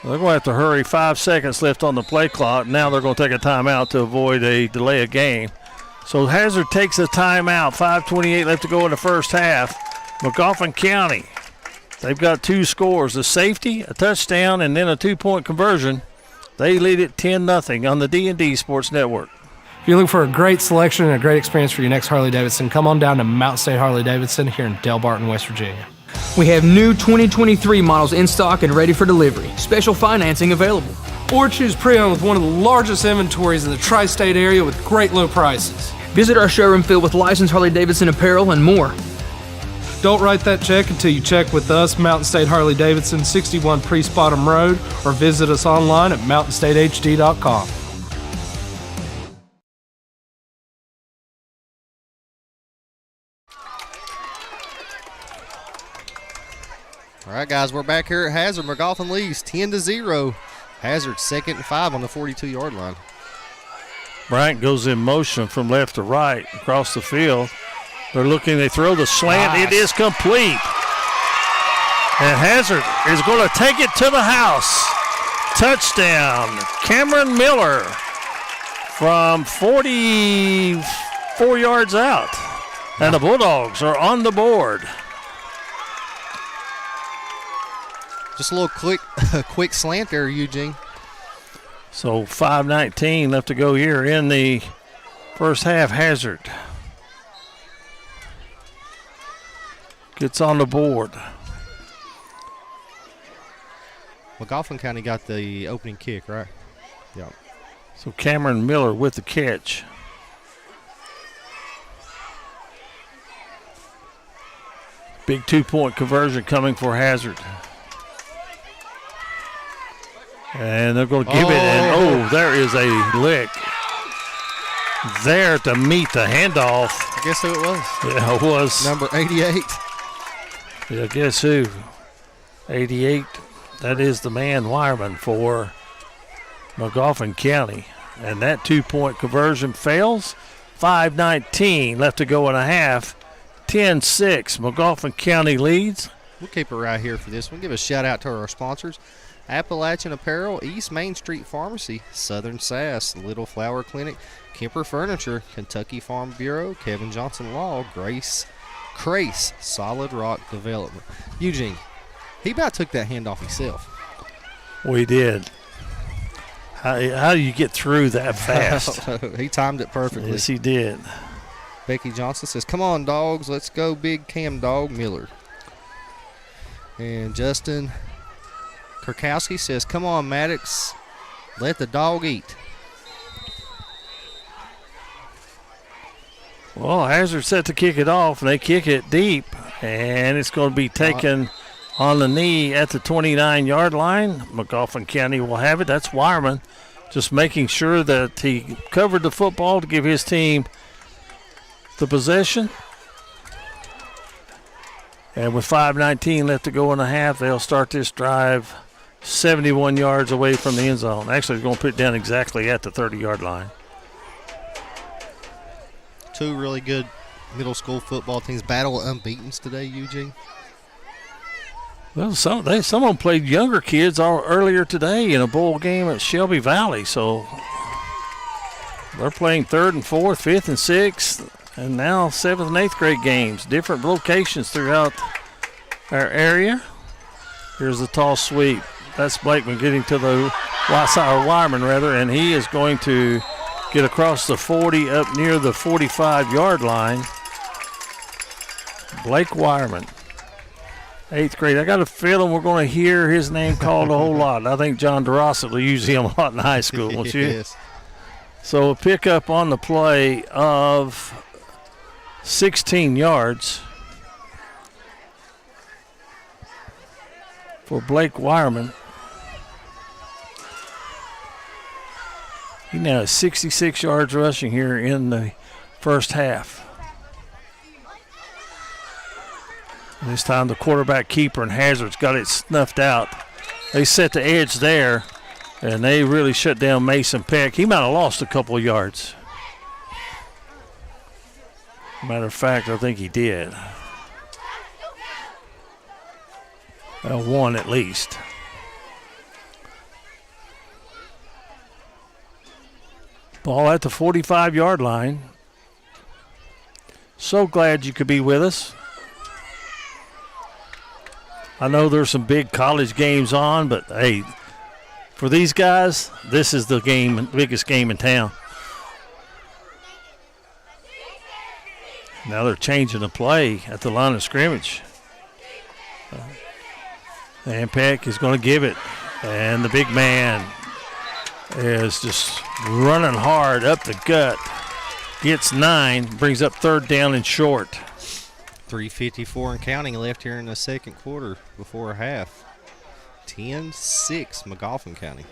They're going to have to hurry. 5 seconds left on the play clock. Now they're going to take a timeout to avoid a delay of game. So Hazard takes a timeout. 5:28 left to go in the first half. Magoffin County, they've got 2 scores, a safety, a touchdown, and then a 2-point conversion. They lead it 10-0 on the D&D Sports Network. If you're looking for a great selection and a great experience for your next Harley-Davidson, come on down to Mountain State Harley-Davidson here in Del Barton, West Virginia. We have new 2023 models in stock and ready for delivery. Special financing available. Or choose pre-owned with one of the largest inventories in the tri-state area with great low prices. Visit our showroom filled with licensed Harley-Davidson apparel and more. Don't write that check until you check with us, Mountain State Harley-Davidson, 61 Priest Bottom Road, or visit us online at mountainstatehd.com. All right, guys, we're back here at Hazard. Magoffin leads 10-0. Hazard 2nd and 5 on the 42-yard line. Bryant goes in motion from left to right across the field. They're looking, they throw the slant. Nice. It is complete. And Hazard is going to take it to the house. Touchdown, Cameron Miller from 44 yards out. And the Bulldogs are on the board. Just a little quick slant there, Eugene. So 5:19 left to go here in the first half. Hazard gets on the board. Magoffin County got the opening kick, right? Yep. So Cameron Miller with the catch. Big 2-point conversion coming for Hazard. And they're going to give it, and there is a lick there to meet the handoff. I guess who it was? Yeah, it was. Number 88. Yeah, guess who? 88. That is the man Wireman for Magoffin County. And that 2-point conversion fails. 5:19 left to go in a half. 10-6. Magoffin County leads. We'll keep it right here for this one. Give a shout out to our sponsors. Appalachian Apparel, East Main Street Pharmacy, Southern Sass, Little Flower Clinic, Kemper Furniture, Kentucky Farm Bureau, Kevin Johnson Law, Crace, Solid Rock Development. Eugene, he about took that handoff himself. We did. How do you get through that fast? He timed it perfectly. Yes, he did. Becky Johnson says, "Come on, dogs. Let's go, big Cam Dog Miller." And Justin Kurkowski says, "Come on, Maddox. Let the dog eat." Well, Hazard set to kick it off, and they kick it deep, and it's going to be taken on the knee at the 29-yard line. Magoffin County will have it. That's Wireman just making sure that he covered the football to give his team the possession. And with 5:19 left to go in the half, they'll start this drive 71 yards away from the end zone. Actually, they're going to put it down exactly at the 30-yard line. Two really good middle school football teams battle unbeatens today, Eugene. Well, some of them played younger kids earlier today in a bowl game at Shelby Valley, so they're playing 3rd and 4th, 5th and 6th, and now 7th and 8th grade games, different locations throughout our area. Here's the toss sweep. That's Blakeman getting to the Wireman, and he is going to get across the 40 up near the 45-yard line. Blake Wireman, 8th grade. I got a feeling we're going to hear his name called a whole lot. I think John DeRossa will use him a lot in high school, won't you? Yes. So a pickup on the play of 16 yards for Blake Wireman. He now has 66 yards rushing here in the first half. This time the quarterback keeper and Hazard's got it snuffed out. They set the edge there, and they really shut down Mason Peck. He might have lost a couple of yards. Matter of fact, I think he did. One at least. Ball at the 45-yard line. So glad you could be with us. I know there's some big college games on, but hey, for these guys, this is the biggest game in town. Now they're changing the play at the line of scrimmage. And Peck is going to give it. And the big man is just running hard up the gut. Gets 9, brings up 3rd down and short. 3:54 and counting left here in the second quarter before half. 10-6 Magoffin County.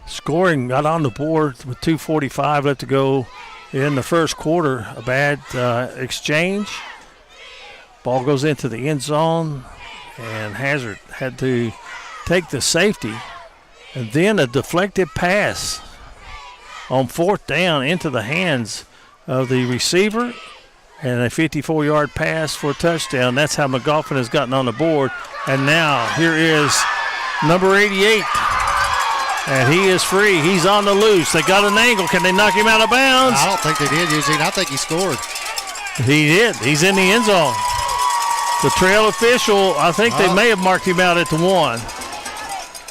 Scoring got on the board with 2:45 left to go in the first quarter. A bad exchange. Ball goes into the end zone, and Hazard had to take the safety. And then a deflected pass on 4th down into the hands of the receiver, and a 54-yard pass for a touchdown. That's how Magoffin has gotten on the board. And now here is number 88. And he is free. He's on the loose. They got an angle. Can they knock him out of bounds? I don't think they did, Eugene. I think he scored. He did. He's in the end zone. The trail official, I think they may have marked him out at the 1.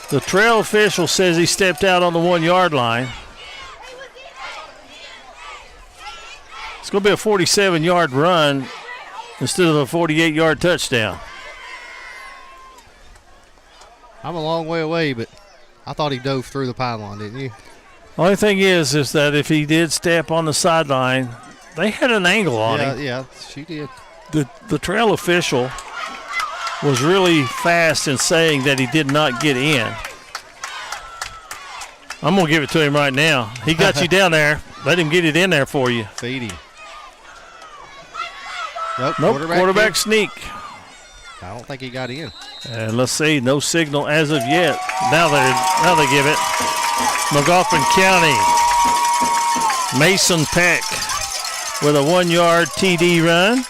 The trail official says he stepped out on the 1-yard line. It's going to be a 47-yard run instead of a 48-yard touchdown. I'm a long way away, but I thought he dove through the pylon, didn't you? Only thing is that if he did step on the sideline, they had an angle on him. Yeah, she did. The trail official was really fast in saying that he did not get in. I'm going to give it to him right now. He got you down there. Let him get it in there for you. Feed him. Nope, quarterback sneak. I don't think he got in. And let's see, no signal as of yet. Now they give it. Magoffin County. Mason Peck with a 1-yard TD run.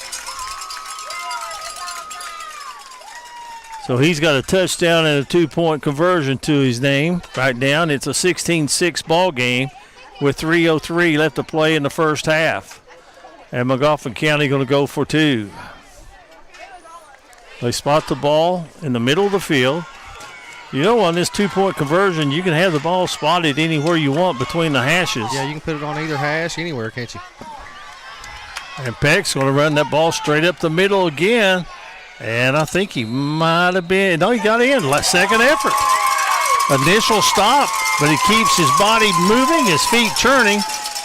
So he's got a touchdown and a 2-point conversion to his name right now. It's a 16-6 ball game with 3:03 left to play in the first half. And Magoffin County going to go for 2. They spot the ball in the middle of the field. You know, on this 2-point conversion, you can have the ball spotted anywhere you want between the hashes. Yeah, you can put it on either hash, anywhere, can't you? And Peck's going to run that ball straight up the middle again. And I think he might have been. No, he got in. Second effort. Initial stop, but he keeps his body moving, his feet churning,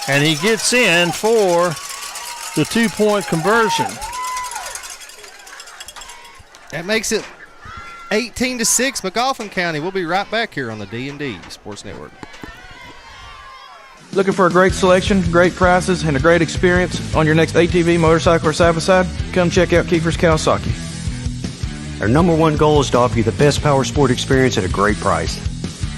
and he gets in for the 2-point conversion. That makes it 18-6, Magoffin County. We'll be right back here on the D&D Sports Network. Looking for a great selection, great prices, and a great experience on your next ATV, motorcycle, or side-by-side? Come check out Kiefer's Kawasaki. Our #1 goal is to offer you the best power sport experience at a great price.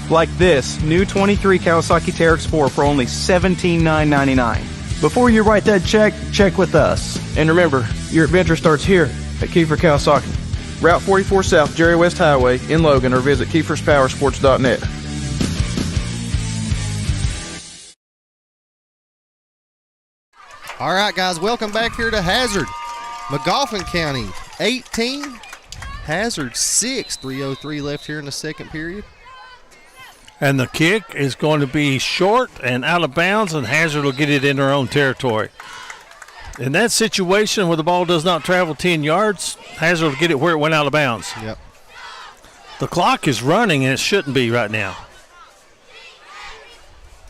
Like this new 23 Kawasaki Teryx Sport for only $17,999. Before you write that check, check with us. And remember, your adventure starts here at Kiefer Kawasaki. Route 44 South, Jerry West Highway in Logan, or visit KiefersPowersports.net. All right, guys, welcome back here to Hazard. Magoffin County, 18. Hazard, 6. 3:03 left here in the second period. And the kick is going to be short and out of bounds, and Hazard will get it in their own territory. In that situation where the ball does not travel 10 yards, Hazard will get it where it went out of bounds. Yep. The clock is running, and it shouldn't be right now.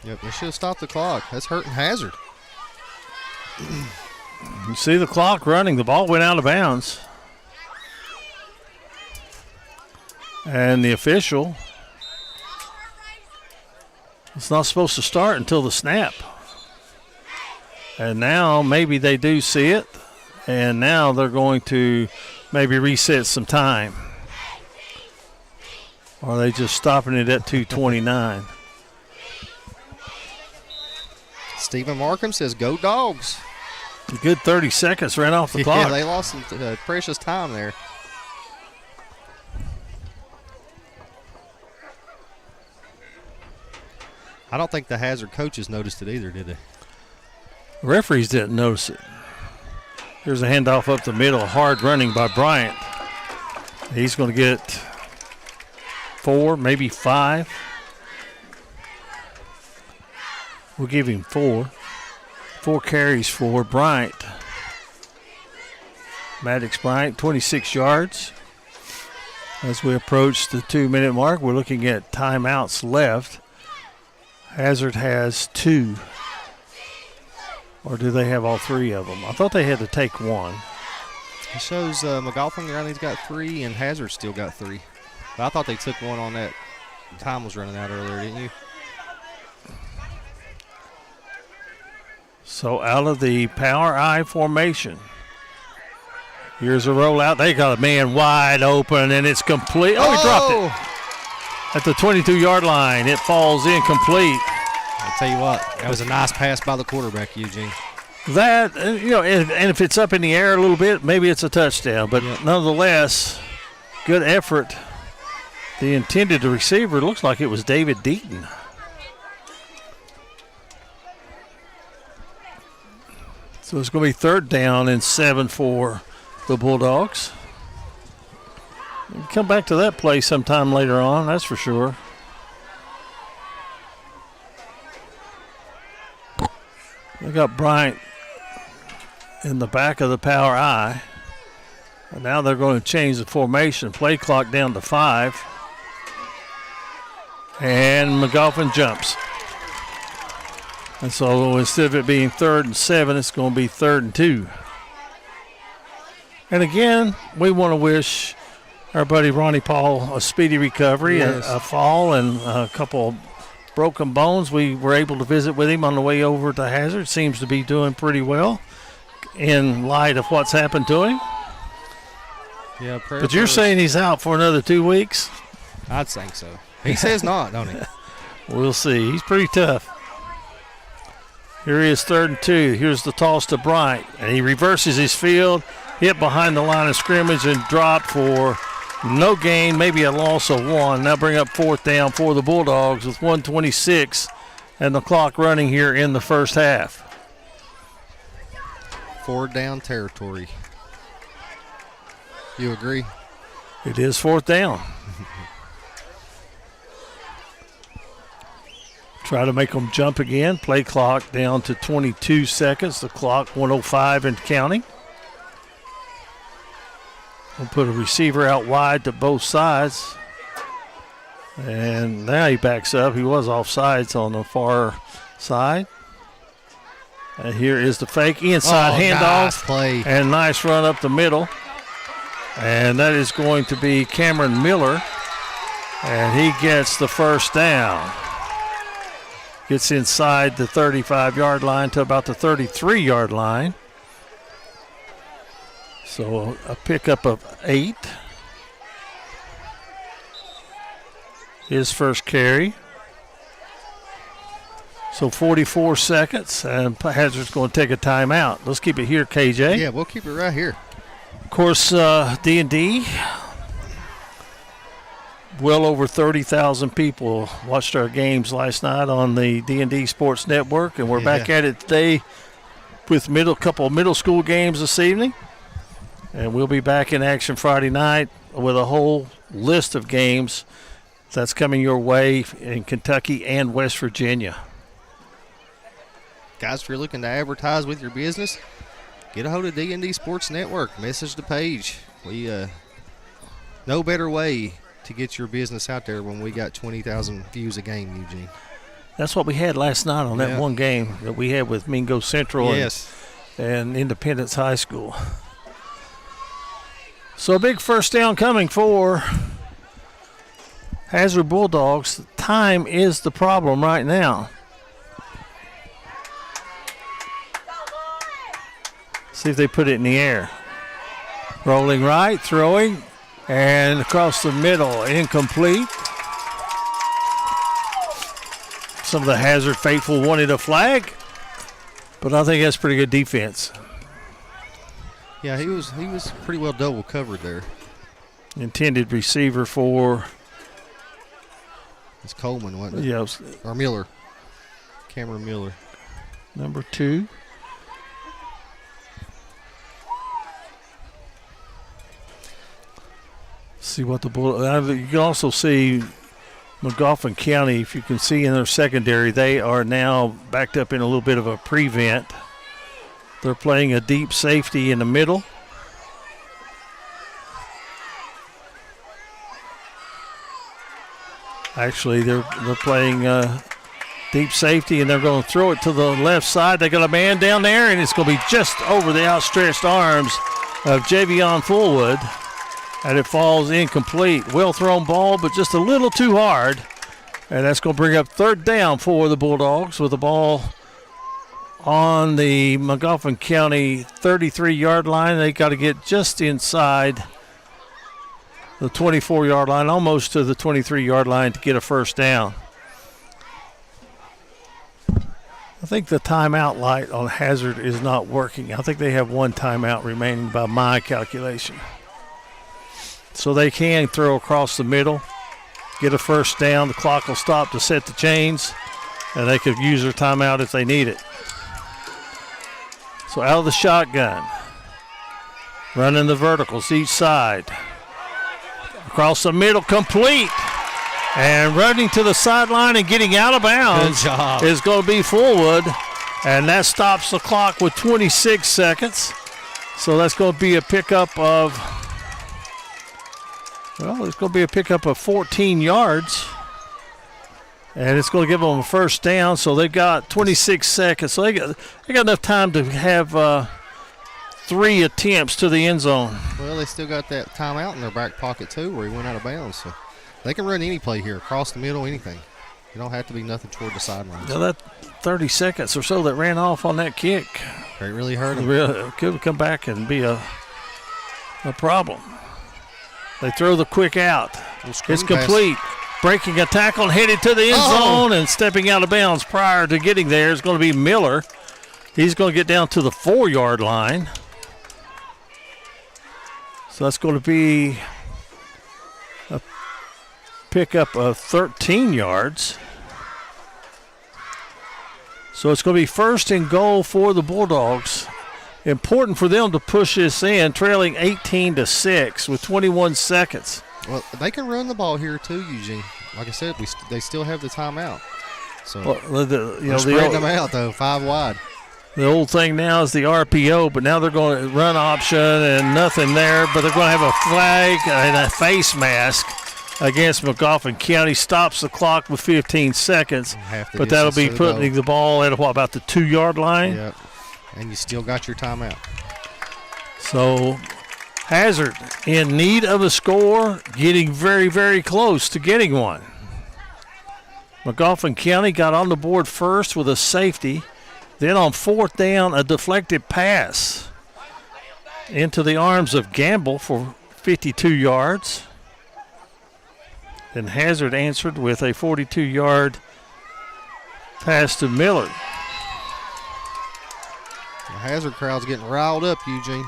Yep, they should have stopped the clock. That's hurting Hazard. You see the clock running. The ball went out of bounds. And the official, it's not supposed to start until the snap. And now maybe they do see it, and now they're going to maybe reset some time. Or are they just stopping it at 2:29? Stephen Markham says, go Dogs. A good 30 seconds ran off the clock. Yeah, they lost some precious time there. I don't think the Hazard coaches noticed it either, did they? Referees didn't notice it. Here's a handoff up the middle, hard running by Bryant. He's going to get 4, maybe 5. We'll give him 4. 4 carries for Bryant. Maddox Bryant, 26 yards. As we approach the 2-minute mark, we're looking at timeouts left. Hazard has 2. Or do they have all 3 of them? I thought they had to take 1. It shows Magoffin County's got 3 and Hazard still got 3. But I thought they took 1 on that. Time was running out earlier, didn't you? So out of the power I formation. Here's a rollout. They got a man wide open, and it's complete. Oh, he dropped it. At the 22-yard line, it falls incomplete. I'll tell you what, that was a nice pass by the quarterback, Eugene. That, and if it's up in the air a little bit, maybe it's a touchdown. But nonetheless, good effort. The intended receiver looks like it was David Deaton. So it's going to be 3rd down and 7 for the Bulldogs. We'll come back to that play sometime later on, that's for sure. They got Bryant in the back of the power I. And now they're going to change the formation. Play clock down to 5. And Magoffin jumps. And so instead of it being 3rd and 7, it's going to be 3rd and 2. And again, we want to wish our buddy Ronnie Paul a speedy recovery, a fall, and a couple of broken bones. We were able to visit with him on the way over to Hazard. Seems to be doing pretty well in light of what's happened to him. Yeah, but you're saying he's out for another 2 weeks? I'd think so. He says not, don't he? We'll see. He's pretty tough. Here he is, 3rd and 2. Here's the toss to Bryant, and he reverses his field, hit behind the line of scrimmage, and dropped for no gain, maybe a loss of 1. Now bring up 4th down for the Bulldogs with 1:26 and the clock running here in the first half. 4th down territory. You agree? It is 4th down. Try to make them jump again. Play clock down to 22 seconds. The clock 105 and counting. We'll put a receiver out wide to both sides. And now he backs up. He was offsides on the far side. And here is the fake inside handoff. Nice play. And nice run up the middle. And that is going to be Cameron Miller. And he gets the first down. Gets inside the 35-yard line to about the 33-yard line. So a pickup of 8. His first carry. So 44 seconds, and Hazard's going to take a timeout. Let's keep it here, KJ. Yeah, we'll keep it right here. Of course, D&D, well over 30,000 people watched our games last night on the D&D Sports Network, and we're back at it today with a couple of middle school games this evening. And we'll be back in action Friday night with a whole list of games that's coming your way in Kentucky and West Virginia. Guys, if you're looking to advertise with your business, get a hold of D&D Sports Network. Message the page. We no better way to get your business out there when we got 20,000 views a game, Eugene. That's what we had last night on that one game that we had with Mingo Central and Independence High School. So a big first down coming for Hazard Bulldogs. Time is the problem right now. See if they put it in the air. Rolling right, throwing, and across the middle, incomplete. Some of the Hazard faithful wanted a flag, but I think that's pretty good defense. Yeah, he was pretty well double covered there. Intended receiver for... It's Coleman, wasn't it? Yeah. Or Miller. Cameron Miller. Number 2. See what the Bull. You can also see Magoffin County, if you can see in their secondary, they are now backed up in a little bit of a prevent. They're playing a deep safety in the middle. Actually, they're playing deep safety, and they're going to throw it to the left side. They got a man down there, and it's going to be just over the outstretched arms of Javion Fullwood. And it falls incomplete. Well thrown ball, but just a little too hard. And that's going to bring up third down for the Bulldogs with the ball on the Magoffin County 33-yard line. They got to get just inside the 24-yard line, almost to the 23-yard line to get a first down. I think the timeout light on Hazard is not working. I think they have one timeout remaining by my calculation. So they can throw across the middle, get a first down. The clock will stop to set the chains, and they could use their timeout if they need it. So out of the shotgun, running the verticals each side. Across the middle, complete. And running to the sideline and getting out of bounds is going to be Fullwood. And that stops the clock with 26 seconds. So that's going to be a pickup of... Well, it's going to be a pickup of 14 yards. And it's going to give them a first down. So they've got 26 seconds. So they got enough time to have 3 attempts to the end zone. Well, they still got that timeout in their back pocket, too, where he went out of bounds. So they can run any play here, across the middle, anything. You don't have to be nothing toward the sidelines. Now that 30 seconds or so that ran off on that kick. It really hurt them. It could come back and be a problem. They throw the quick out. It's complete. Breaking a tackle, headed to the end zone, and stepping out of bounds prior to getting there is going to be Miller. He's going to get down to the 4-yard line. So that's going to be a pickup of 13 yards. So it's going to be first and goal for the Bulldogs. Important for them to push this in, trailing 18-6 with 21 seconds. Well, they can run the ball here too, Eugene. Like I said, they still have the timeout. So well, they're spreading them out, though, 5 wide. The old thing now is the RPO, but now they're going to run option and nothing there, but they're going to have a flag and a face mask against Magoffin County. Stops the clock with 15 seconds, but that'll be putting the ball at, what, about the 2-yard line? Yep, and you still got your timeout. So Hazard in need of a score, getting very, very close to getting one. Magoffin County got on the board first with a safety. Then on 4th down, a deflected pass into the arms of Gamble for 52 yards. Then Hazard answered with a 42-yard pass to Miller. The Hazard crowd's getting riled up, Eugene.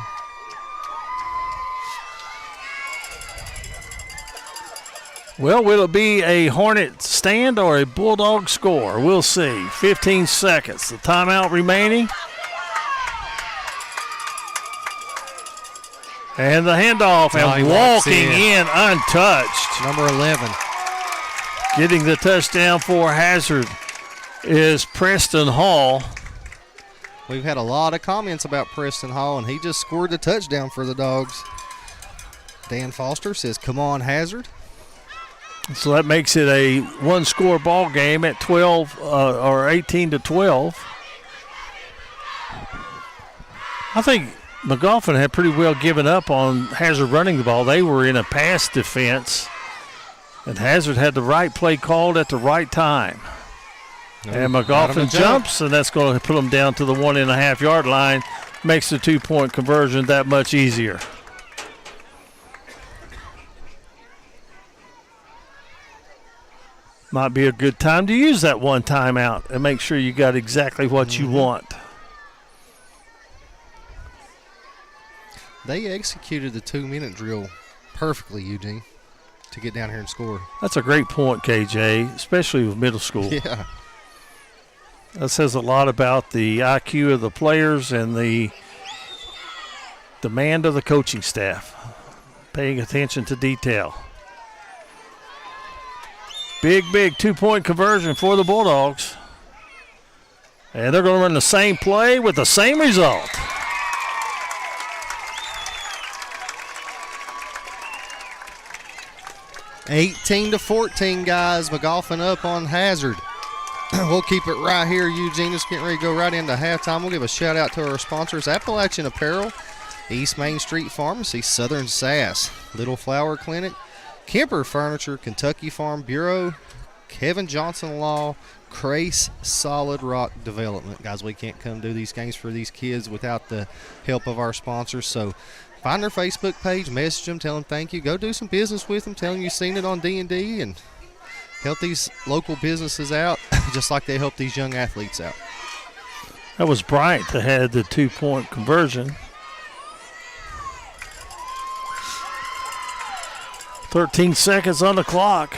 Well, will it be a Hornet stand or a Bulldog score? We'll see. 15 seconds. The timeout remaining. And the handoff, and walking in untouched. Number 11. Getting the touchdown for Hazard is Preston Hall. We've had a lot of comments about Preston Hall, and he just scored the touchdown for the Dogs. Dan Foster says, come on, Hazard. So that makes it a one-score ball game at 12 or 18-12. I think Magoffin had pretty well given up on Hazard running the ball. They were in a pass defense, and Hazard had the right play called at the right time. And Magoffin jumps, and that's going to put them down to the 1.5-yard line. Makes the 2-point conversion that much easier. Might be a good time to use that one timeout and make sure you got exactly what you want. They executed the 2-minute drill perfectly, Eugene, to get down here and score. That's a great point, KJ, especially with middle school. Yeah. That says a lot about the IQ of the players and the demand of the coaching staff, paying attention to detail. Big 2-point conversion for the Bulldogs. And they're going to run the same play with the same result. (18-14), guys. Magoffin up on Hazard. We'll keep it right here, Eugene. Just getting ready to go right into halftime. We'll give a shout out to our sponsors: Appalachian Apparel, East Main Street Pharmacy, Southern Sass, Little Flower Clinic, Kemper Furniture, Kentucky Farm Bureau, Kevin Johnson Law, Crace Solid Rock Development. Guys, we can't come do these games for these kids without the help of our sponsors. So find their Facebook page, message them, tell them thank you. Go do some business with them, tell them you've seen it on D&D, and help these local businesses out just like they help these young athletes out. That was Bryant that had the 2-point conversion. 13 seconds on the clock.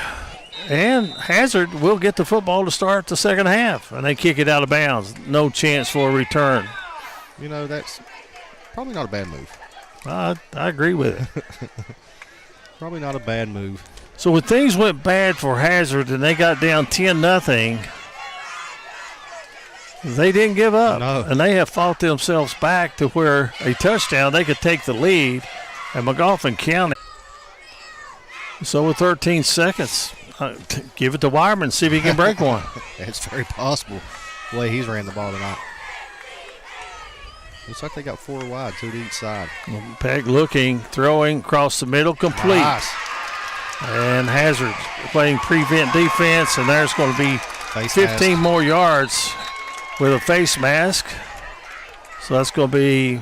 And Hazard will get the football to start the second half. And they kick it out of bounds. No chance for a return. You know, that's probably not a bad move. I agree with it. Probably not a bad move. So when things went bad for Hazard and they got down 10-0, they didn't give up. No. And they have fought themselves back to where a touchdown, they could take the lead. And Magoffin County. So with 13 seconds, give it to Wireman, see if he can break one. It's very possible the way he's ran the ball tonight. Looks like they got 4 wide, 2 to each side. Peg looking, throwing across the middle, complete. Nice. And Hazard playing prevent defense, and there's going to be 15 more yards with a face mask. So that's going to be.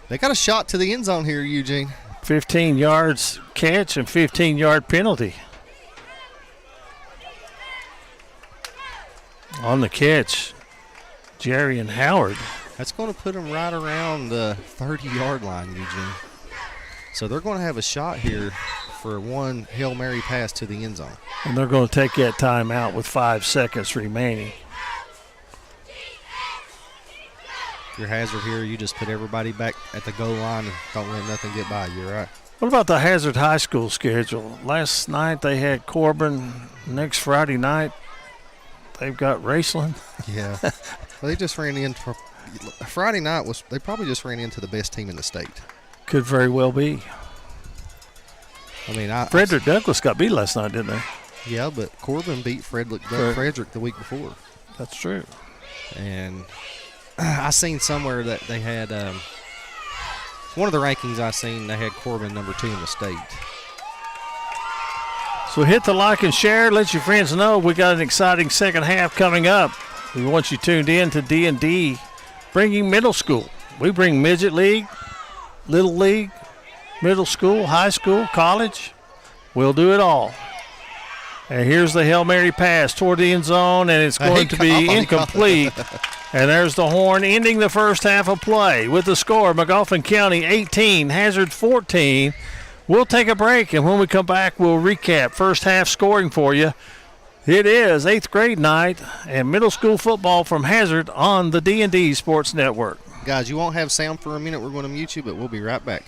They got a shot to the end zone here, Eugene. 15 yards catch and 15-yard penalty. On the catch, Jerry and Howard. That's going to put them right around the 30-yard line, Eugene. So they're going to have a shot here for one Hail Mary pass to the end zone. And they're going to take that time out with 5 seconds remaining. Your Hazard here, you just put everybody back at the goal line and don't let nothing get by you, right? What about the Hazard High School schedule? Last night they had Corbin. Next Friday night they've got Raceland. Yeah. Well, they just ran into Friday night was they probably just ran into the best team in the state. Could very well be. I mean, Frederick Douglass got beat last night, didn't they? Yeah, but Corbin beat Frederick the week before. That's true. And I seen somewhere that they had one of the rankings I seen they had Corbin number 2 in the state. So hit the like and share. Let your friends know we got an exciting second half coming up. We want you tuned in to D&D, bringing middle school. We bring midget league, little league, middle school, high school, college. We'll do it all. And here's the Hail Mary pass toward the end zone, and it's going to be incomplete. And there's the horn ending the first half of play with the score, Magoffin County 18, Hazard 14. We'll take a break, and when we come back, we'll recap first half scoring for you. It is 8th grade night and middle school football from Hazard on the D&D Sports Network. Guys, you won't have sound for a minute. We're going to mute you, but we'll be right back.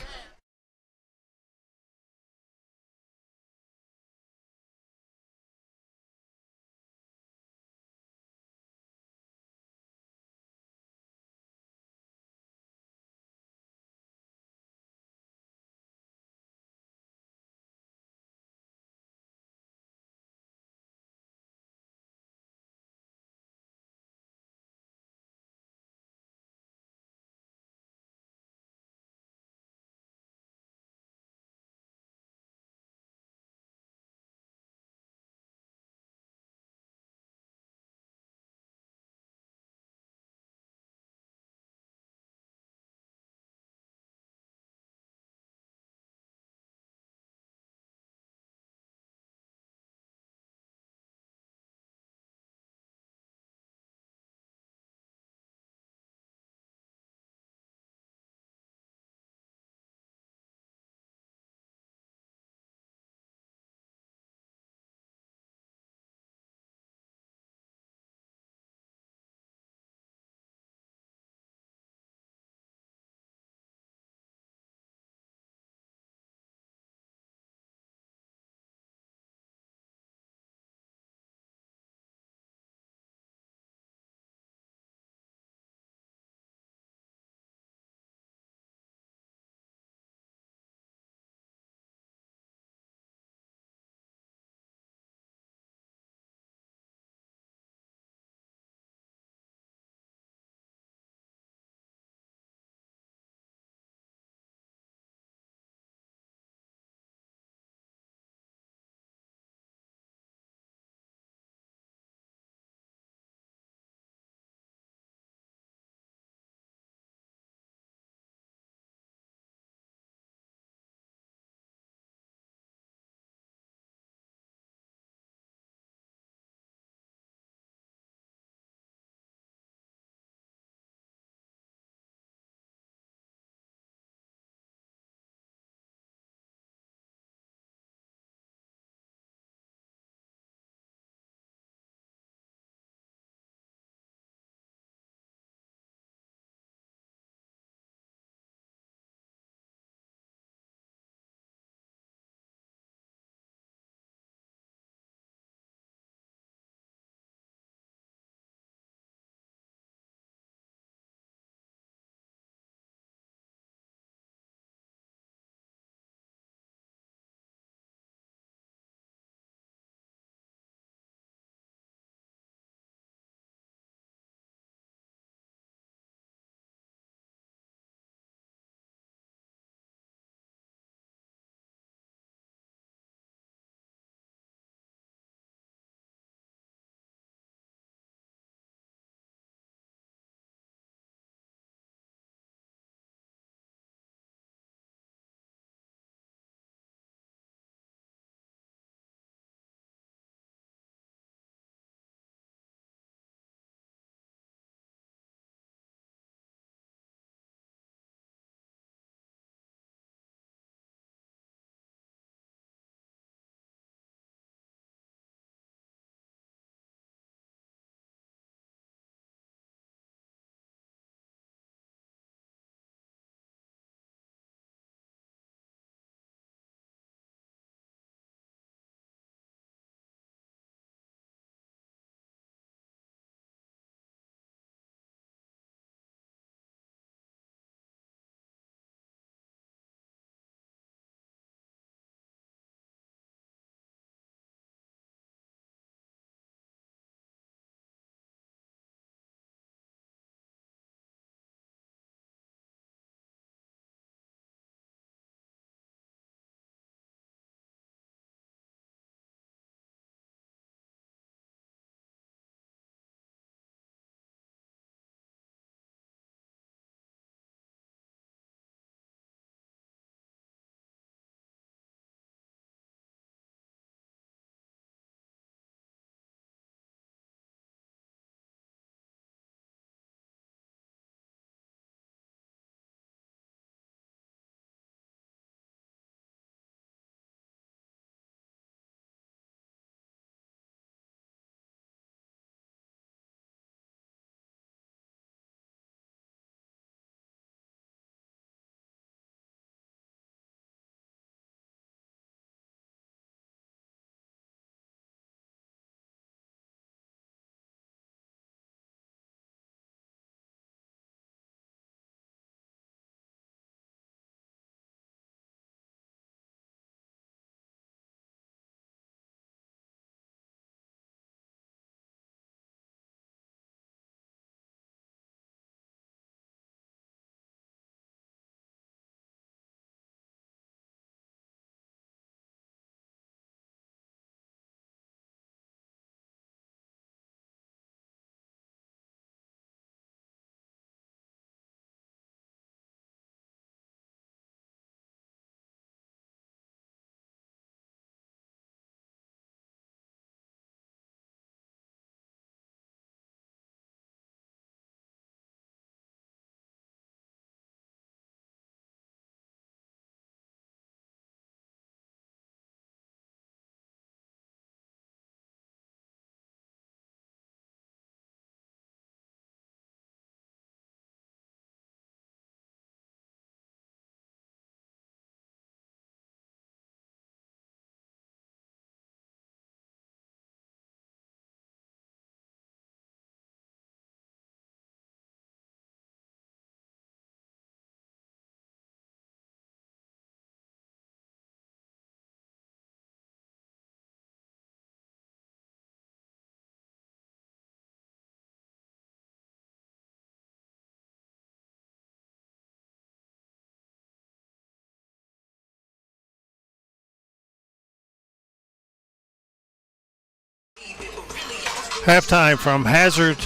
Halftime from Hazard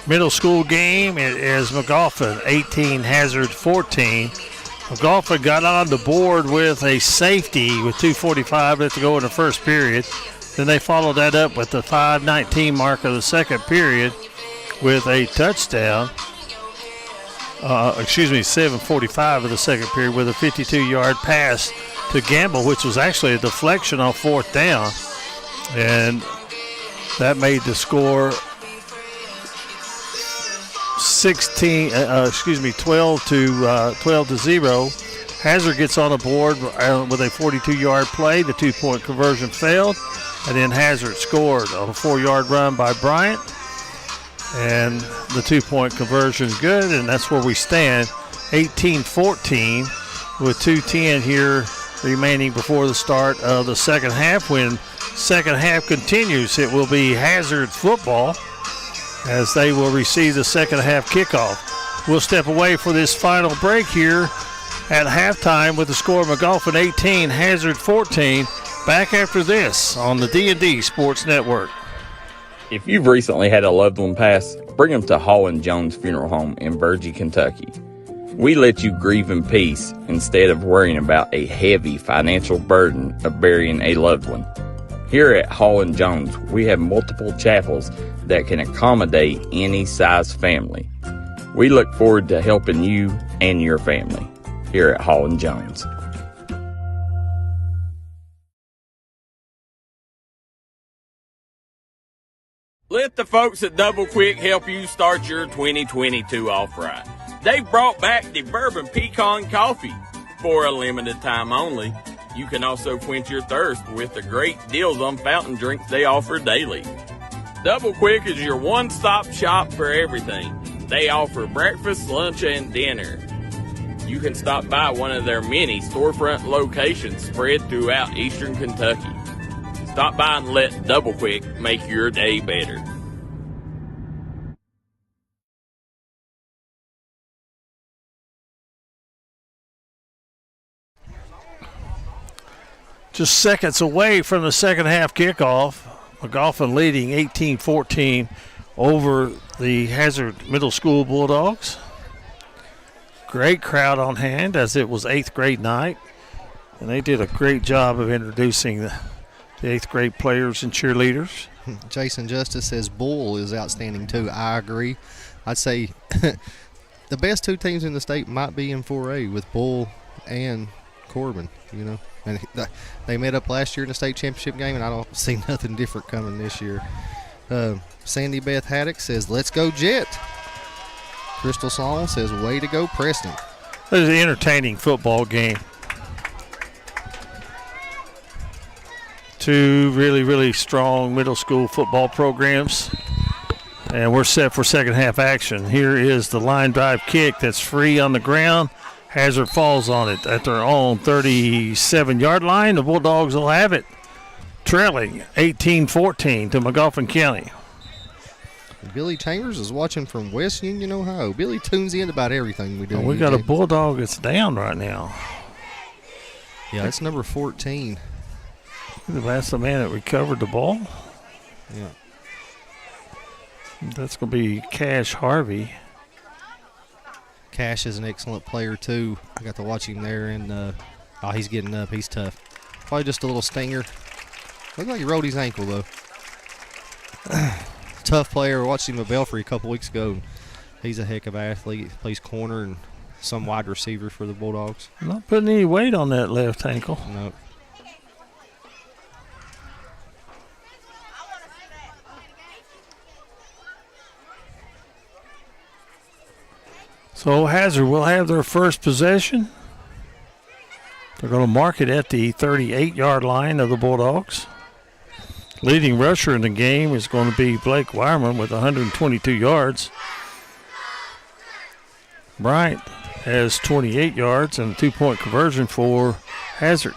Middle School game. It is Magoffin 18, Hazard 14. Magoffin got on the board with a safety with 2:45 left to go in the first period. Then they followed that up with the 5:19 mark of the second period with a touchdown. 7:45 of the second period with a 52-yard pass to Gamble, which was actually a deflection on fourth down. And that made the score 12 to 0. Hazard gets on the board with a 42-yard play. The 2-point conversion failed, and then Hazard scored on a 4-yard run by Bryant, and the 2-point conversion is good, and that's where we stand, 18-14 with 2:10 here remaining before the start of the second half. When second half continues, it will be Hazard football as they will receive the second half kickoff. We'll step away for this final break here at halftime with the score of Magoffin 18, Hazard 14. Back after this on the D&D Sports Network. If you've recently had a loved one pass, bring them to Hall & Jones Funeral Home in Virgie, Kentucky. We let you grieve in peace instead of worrying about a heavy financial burden of burying a loved one. Here at Hall & Jones, we have multiple chapels that can accommodate any size family. We look forward to helping you and your family here at Hall & Jones. Let the folks at Double Quick help you start your 2022 off right. They've brought back the bourbon pecan coffee for a limited time only. You can also quench your thirst with the great deals on fountain drinks they offer daily. Double Quick is your one-stop shop for everything. They offer breakfast, lunch, and dinner. You can stop by one of their many storefront locations spread throughout eastern Kentucky. Stop by and let Double Quick make your day better. Just seconds away from the second half kickoff. Magoffin leading 18-14 over the Hazard Middle School Bulldogs. Great crowd on hand as it was 8th grade night. And they did a great job of introducing the 8th grade players and cheerleaders. Jason Justice says Bull is outstanding too. I agree. I'd say the best two teams in the state might be in 4A with Bull and Corbin, you know. And they met up last year in the state championship game, and I don't see nothing different coming this year. Sandy Beth Haddock says, let's go Jet. Crystal Song says, way to go Preston. It was an entertaining football game. Two really, really strong middle school football programs. And we're set for second half action. Here is the line drive kick that's free on the ground. Hazard falls on it at their own 37-yard line. The Bulldogs will have it, trailing 18-14 to Magoffin County. Billy Chambers is watching from West Union, Ohio. Billy tunes in about everything we do. We got a Bulldog that's down right now. Yeah, that's number 14. That's the man that recovered the ball. Yeah. That's going to be Cash Harvey. Cash is an excellent player, too. I got to watch him there, and he's getting up. He's tough. Probably just a little stinger. Looked like he rolled his ankle, though. Tough player. I watched him at Belfry a couple weeks ago. He's a heck of an athlete. Plays corner and some wide receiver for the Bulldogs. Not putting any weight on that left ankle. No. So Hazard will have their first possession. They're going to mark it at the 38-yard line of the Bulldogs. Leading rusher in the game is going to be Blake Weierman with 122 yards. Bryant has 28 yards and a 2-point conversion for Hazard.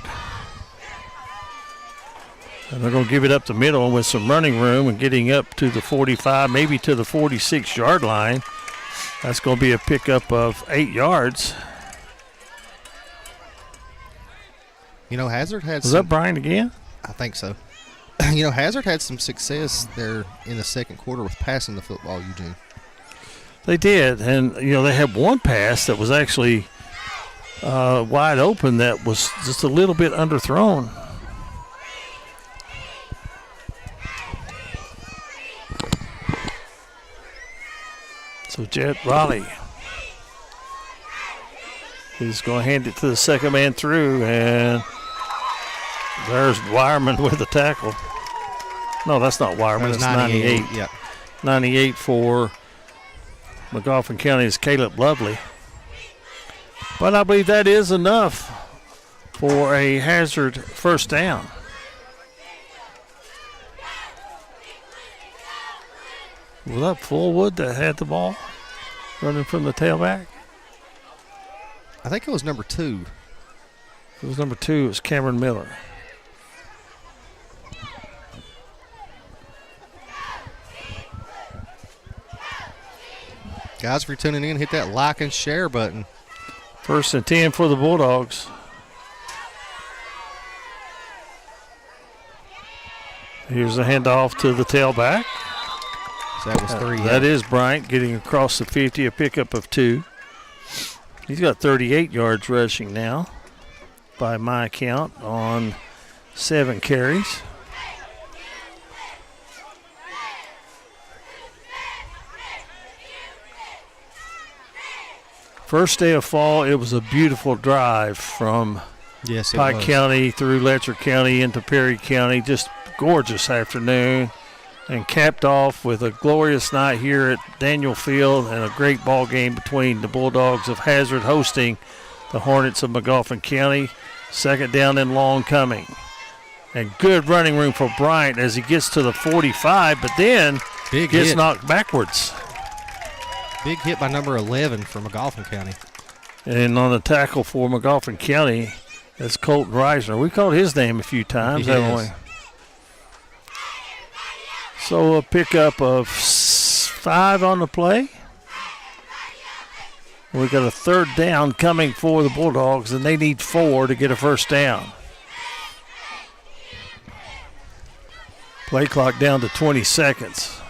And they're going to give it up the middle with some running room and getting up to the 45, maybe to the 46-yard line. That's going to be a pickup of 8 yards. You know, Hazard had Was that Bryant again? I think so. Hazard had some success there in the second quarter with passing the football, Eugene. They did, and they had one pass that was actually wide open that was just a little bit underthrown. So Jet Raleigh is going to hand it to the second man through, and there's Wireman with the tackle. No, that's not Wireman. It's 98. Yeah. 98 for Magoffin County is Caleb Lovely. But I believe that is enough for a Hazard first down. Was that Fullwood that had the ball running from the tailback? I think it was number 2. It was number 2. It was Cameron Miller. Guys, if you're tuning in, hit that like and share button. 1st and 10 for the Bulldogs. Here's a handoff to the tailback. So that was 3. That is Bryant getting across the 50, a pickup of 2. He's got 38 yards rushing now, by my count, on 7 carries. First day of fall, it was a beautiful drive from Pike County through Letcher County into Perry County. Just gorgeous afternoon, and capped off with a glorious night here at Daniel Field and a great ball game between the Bulldogs of Hazard hosting the Hornets of Magoffin County. Second down and long coming. And good running room for Bryant as he gets to the 45, but then gets knocked backwards. Big hit by number 11 for Magoffin County. And on the tackle for Magoffin County, that's Colton Reisner. We called his name a few times, haven't we? So a pickup of 5 on the play. We got a third down coming for the Bulldogs, and they need 4 to get a first down. Play clock down to 20 seconds.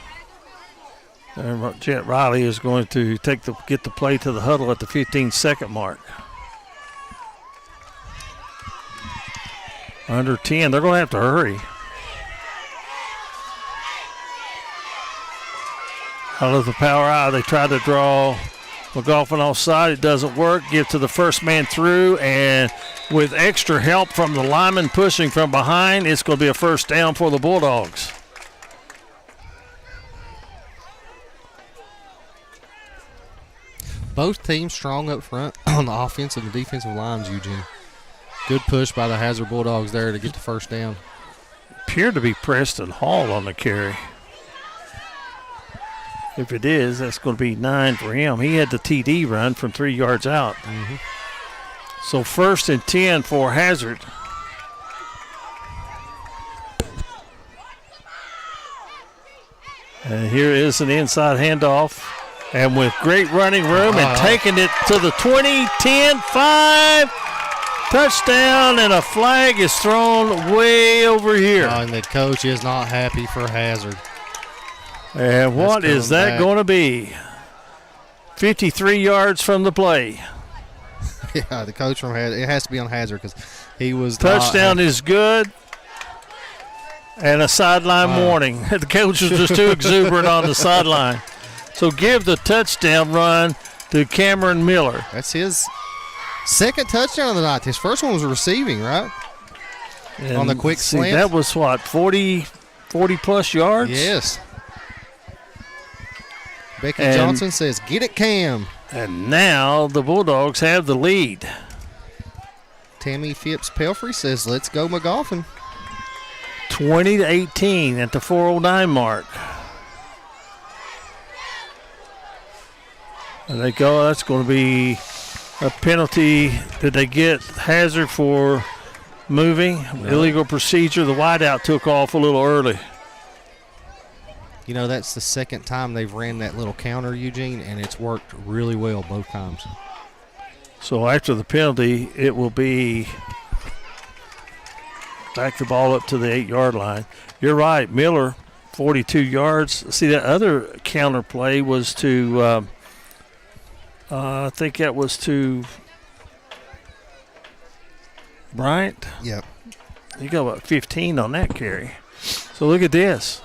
And Jet Riley is going to get the play to the huddle at the 15-second mark. Under 10, they're going to have to hurry. Out of the power eye, they try to draw Magoffin offside. It doesn't work. Give to the first man through, and with extra help from the lineman pushing from behind, it's going to be a first down for the Bulldogs. Both teams strong up front on the offensive and defensive lines, Eugene. Good push by the Hazard Bulldogs there to get the first down. Appeared to be Preston Hall on the carry. If it is, that's going to be 9 for him. He had the TD run from 3 yards out. Mm-hmm. So 1st and 10 for Hazard. And here is an inside handoff. And with great running room and taking it to the 20, 10, 5. Touchdown, and a flag is thrown way over here. And the coach is not happy for Hazard. And what is that going to be? 53 yards from the play. Yeah, the coach from Hazard. It has to be on Hazard because he was. Touchdown is good. And a sideline warning. The coach was just too exuberant on the sideline. So give the touchdown run to Cameron Miller. That's his second touchdown of the night. His first one was receiving, right? And on the quick slant. That was what, 40 plus yards? Yes. Becky Johnson says, "Get it, Cam." And now the Bulldogs have the lead. Tammy Phipps Pelfrey says, "Let's go, Magoffin." 20-18 at the 4:09 mark. And they go. That's going to be a penalty. Did they get Hazard for moving? No. Illegal procedure. The wideout took off a little early. You know, that's the second time they've ran that little counter, Eugene, and it's worked really well both times. So after the penalty, it will be back the ball up to the 8-yard line. You're right, Miller, 42 yards. See, that other counter play was to, I think that was to Bryant. Yep. You got about 15 on that carry. So look at this.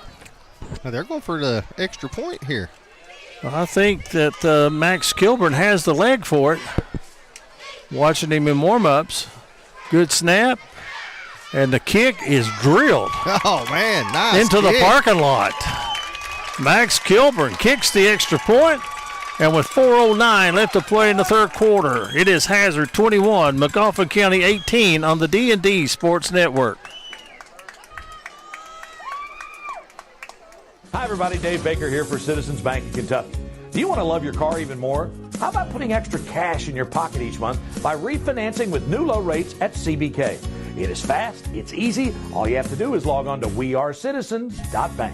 Now they're going for the extra point here. I think that Max Kilburn has the leg for it. Watching him in warm-ups. Good snap. And the kick is drilled. Oh, man, nice into kick. the parking lot. Max Kilburn kicks the extra point, and with 4:09 left to play in the third quarter, it is Hazard 21, Magoffin County 18 on the D&D Sports Network. Hi, everybody. Dave Baker here for Citizens Bank in Kentucky. Do you want to love your car even more? How about putting extra cash in your pocket each month by refinancing with new low rates at CBK? It is fast, it's easy. All you have to do is log on to wearecitizens.bank.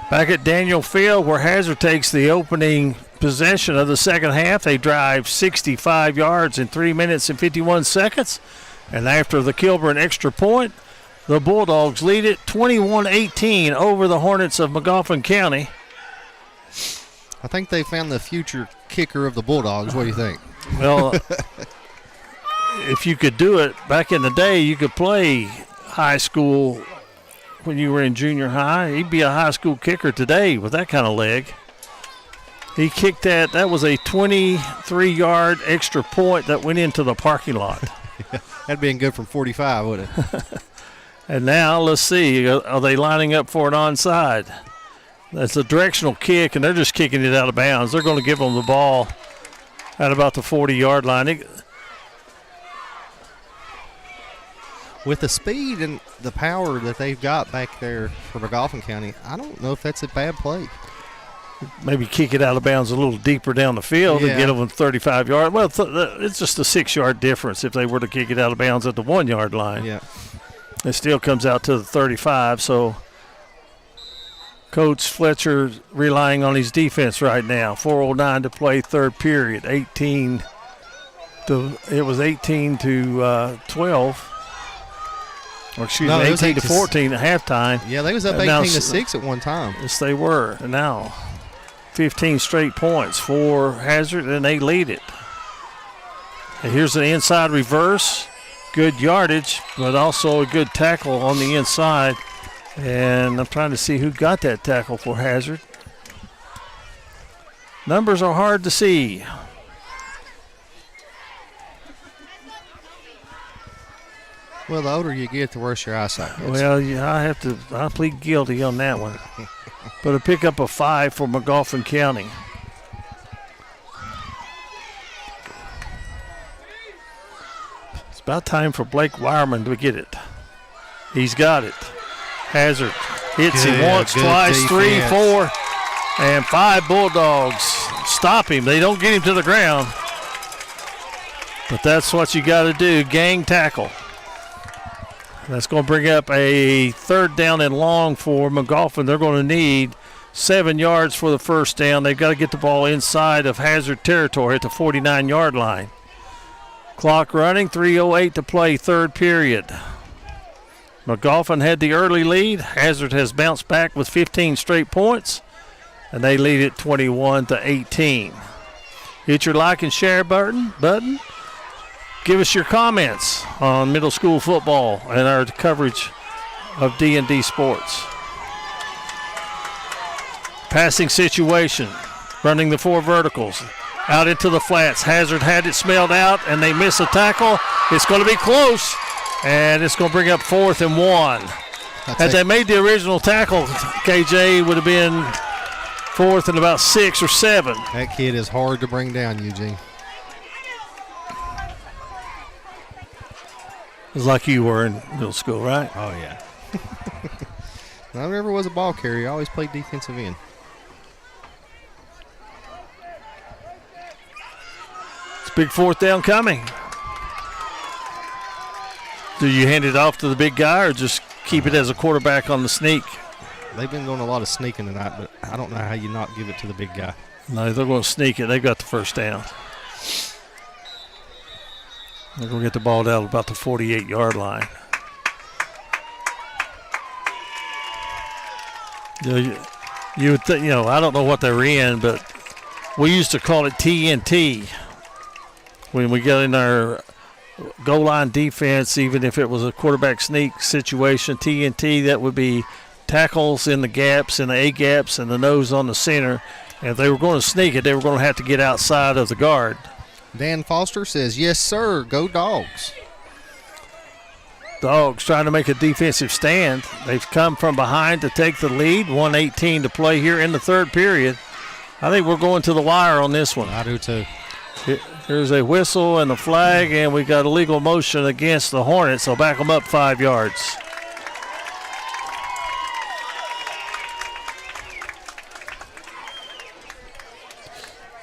Back at Daniel Field, where Hazard takes the opening possession of the second half. They drive 65 yards in 3 minutes and 51 seconds. And after the Kilburn extra point, the Bulldogs lead it 21-18 over the Hornets of Magoffin County. I think they found the future kicker of the Bulldogs. What do you think? Well, if you could do it back in the day, you could play high school when you were in junior high. He'd be a high school kicker today with that kind of leg. He kicked that. That was a 23-yard extra point that went into the parking lot. That'd been good from 45, wouldn't it? And now let's see. Are they lining up for an onside? That's a directional kick, and they're just kicking it out of bounds. They're going to give them the ball at about the 40-yard line. With the speed and the power that they've got back there for Magoffin County, I don't know if that's a bad play. Maybe kick it out of bounds a little deeper down the field and get them 35 yards. Well, it's just a 6-yard difference if they were to kick it out of bounds at the 1-yard line. Yeah. It still comes out to the 35, so Coach Fletcher relying on his defense right now. 4:09 to play, third period. 18 to 12. Or excuse me, 18 to 14 at halftime. Yeah, they was up 18-6 at one time. Yes, they were. And now 15 straight points for Hazard, and they lead it. And here's an inside reverse. Good yardage, but also a good tackle on the inside. And I'm trying to see who got that tackle for Hazard. Numbers are hard to see. Well, the older you get, the worse your eyesight gets. Well, yeah, I plead guilty on that one. But a pickup of 5 for Magoffin County. It's about time for Blake Wireman to get it. He's got it. Hazard hits him once, twice, defense. 3, 4, and 5 Bulldogs stop him. They don't get him to the ground. But that's what you got to do, gang tackle. That's going to bring up a third down and long for Magoffin. They're going to need 7 yards for the first down. They've got to get the ball inside of Hazard territory at the 49-yard line. Clock running, 3:08 to play, third period. Magoffin had the early lead. Hazard has bounced back with 15 straight points, and they lead it 21-18. Hit your like and share button. Give us your comments on middle school football and our coverage of D&D Sports. Passing situation, running the 4 verticals. Out into the flats. Hazard had it smelled out, and they miss a tackle. It's going to be close, and it's going to bring up 4th and 1. Had they made the original tackle, KJ would have been 4th and about 6 or 7. That kid is hard to bring down, Eugene. It's like you were in middle school, right? Oh, yeah. I never was a ball carrier. I always played defensive end. It's a big 4th down coming. Do you hand it off to the big guy or just keep it as a quarterback on the sneak? They've been doing a lot of sneaking tonight, but I don't know how you not give it to the big guy. No, they're going to sneak it. They've got the first down. They're going to get the ball down about the 48-yard line. You would think, I don't know what they were in, but we used to call it TNT when we got in our goal line defense. Even if it was a quarterback sneak situation, TNT, that would be tackles in the gaps, in the A gaps, and the nose on the center. And if they were going to sneak it, they were going to have to get outside of the guard. Dan Foster says, yes, sir, go Dogs. Dogs trying to make a defensive stand. They've come from behind to take the lead. 1:18 to play here in the third period. I think we're going to the wire on this one. I do too. Here's a whistle and a flag, and we got illegal motion against the Hornets. So back them up 5 yards.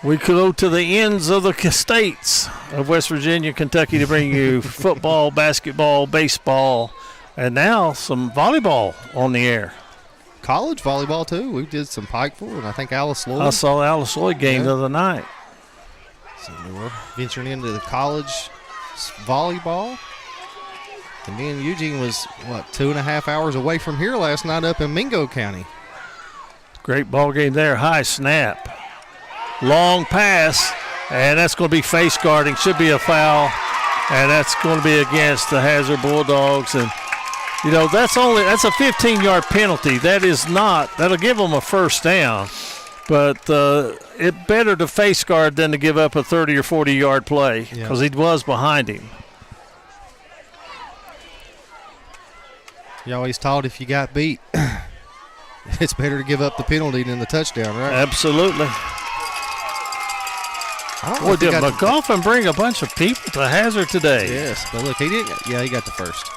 We could go to the ends of the states of West Virginia, Kentucky to bring you football, basketball, baseball, and now some volleyball on the air. College volleyball, too. We did some Pikeville, and I think Alice Lloyd. I saw the Alice Lloyd game the other night. So we're venturing into the college volleyball. And me and Eugene was, 2.5 hours away from here last night up in Mingo County. Great ball game there. High snap. Long pass, and that's going to be face guarding. Should be a foul, and that's going to be against the Hazard Bulldogs. And, that's a 15-yard penalty. That'll give them a first down. But it's better to face guard than to give up a 30 or 40-yard play because he was behind him. You always taught if you got beat, it's better to give up the penalty than the touchdown, right? Absolutely. Boy, did Magoffin bring a bunch of people to Hazard today. Yes, but look, he didn't. Yeah, he got the first.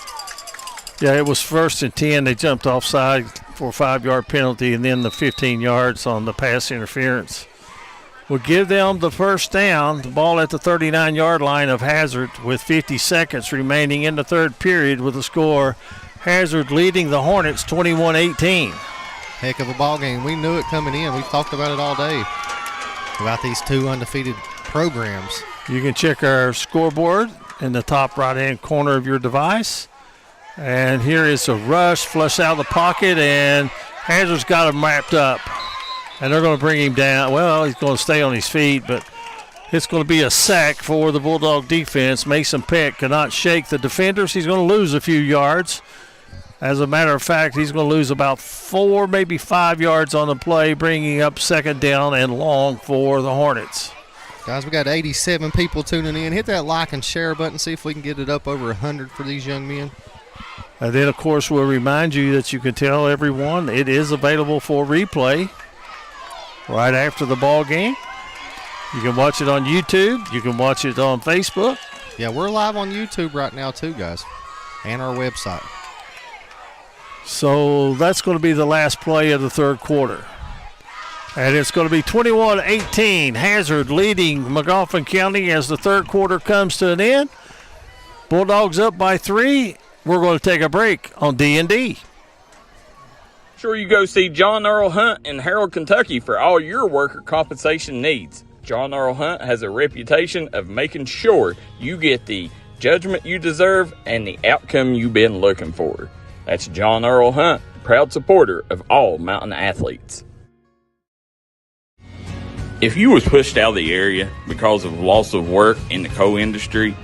Yeah, it was 1st and 10. They jumped offside for a 5-yard penalty, and then the 15 yards on the pass interference would give them the first down. The ball at the 39-yard line of Hazard with 50 seconds remaining in the third period with the score Hazard leading the Hornets 21-18. Heck of a ball game. We knew it coming in. We've talked about it all day, about these two undefeated programs. You can check our scoreboard in the top right-hand corner of your device. And here is a rush, flush out of the pocket, and Hazard's got him wrapped up. And they're going to bring him down. Well, he's going to stay on his feet, but it's going to be a sack for the Bulldog defense. Mason Peck cannot shake the defenders. He's going to lose a few yards. As a matter of fact, he's going to lose about 4, maybe 5 yards on the play, bringing up second down and long for the Hornets. Guys, we got 87 people tuning in. Hit that like and share button. See if we can get it up over 100 for these young men. And then, of course, we'll remind you that you can tell everyone it is available for replay right after the ball game. You can watch it on YouTube. You can watch it on Facebook. Yeah, we're live on YouTube right now too, guys, and our website. So that's going to be the last play of the third quarter. And it's going to be 21-18. Hazard leading Magoffin County as the third quarter comes to an end. Bulldogs up by 3. We're going to take a break on D&D. Sure, you go see John Earl Hunt in Harold, Kentucky for all your worker compensation needs. John Earl Hunt has a reputation of making sure you get the judgment you deserve and the outcome you've been looking for. That's John Earl Hunt, proud supporter of all mountain athletes. If you was pushed out of the area because of loss of work in the coal industry,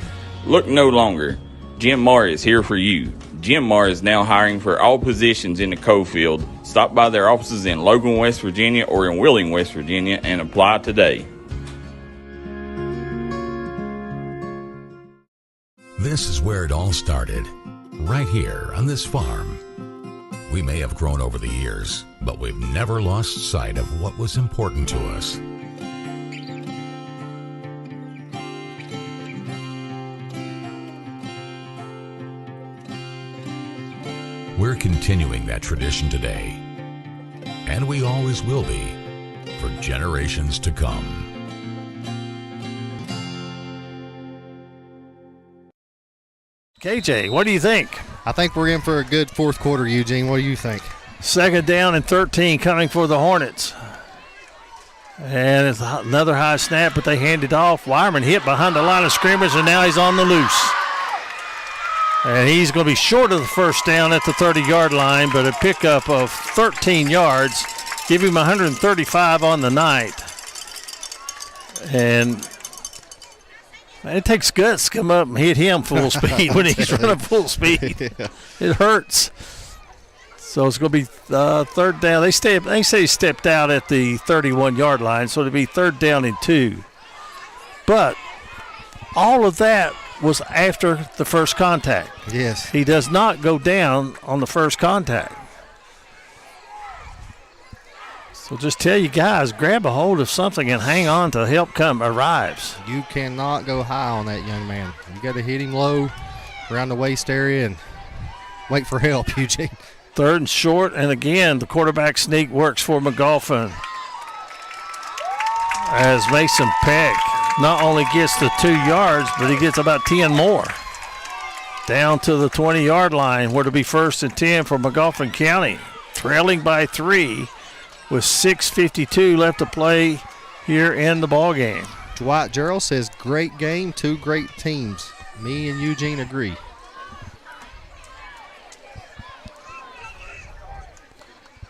look no longer. Jim Marr is here for you. Jim Marr is now hiring for all positions in the coal field. Stop by their offices in Logan, West Virginia or in Wheeling, West Virginia and apply today. This is where it all started, right here on this farm. We may have grown over the years, but we've never lost sight of what was important to us. We're continuing that tradition today, and we always will be for generations to come. KJ, what do you think? I think we're in for a good fourth quarter, Eugene. What do you think? 2nd down and 13 coming for the Hornets. And it's another high snap, but they hand it off. Wyman hit behind the line of scrimmage, and now he's on the loose. And he's going to be short of the first down at the 30-yard line, but a pickup of 13 yards. Give him 135 on the night. And it takes guts to come up and hit him full speed when he's running full speed. Yeah. It hurts. So it's going to be 3rd down. They say he stepped out at the 31-yard line, so it'll be 3rd down and 2. But all of that was after the first contact. Yes. He does not go down on the first contact. So just tell you guys, grab a hold of something and hang on till help arrives. You cannot go high on that young man. You got to hit him low around the waist area and wait for help, Eugene. 3rd and short, and again, the quarterback sneak works for Magoffin. As Mason Peck not only gets the 2 yards, but he gets about 10 more. Down to the 20-yard line, where to be 1st and 10 for Magoffin County. Trailing by 3 with 6:52 left to play here in the ball game. Dwight Gerald says, great game, 2 great teams. Me and Eugene agree.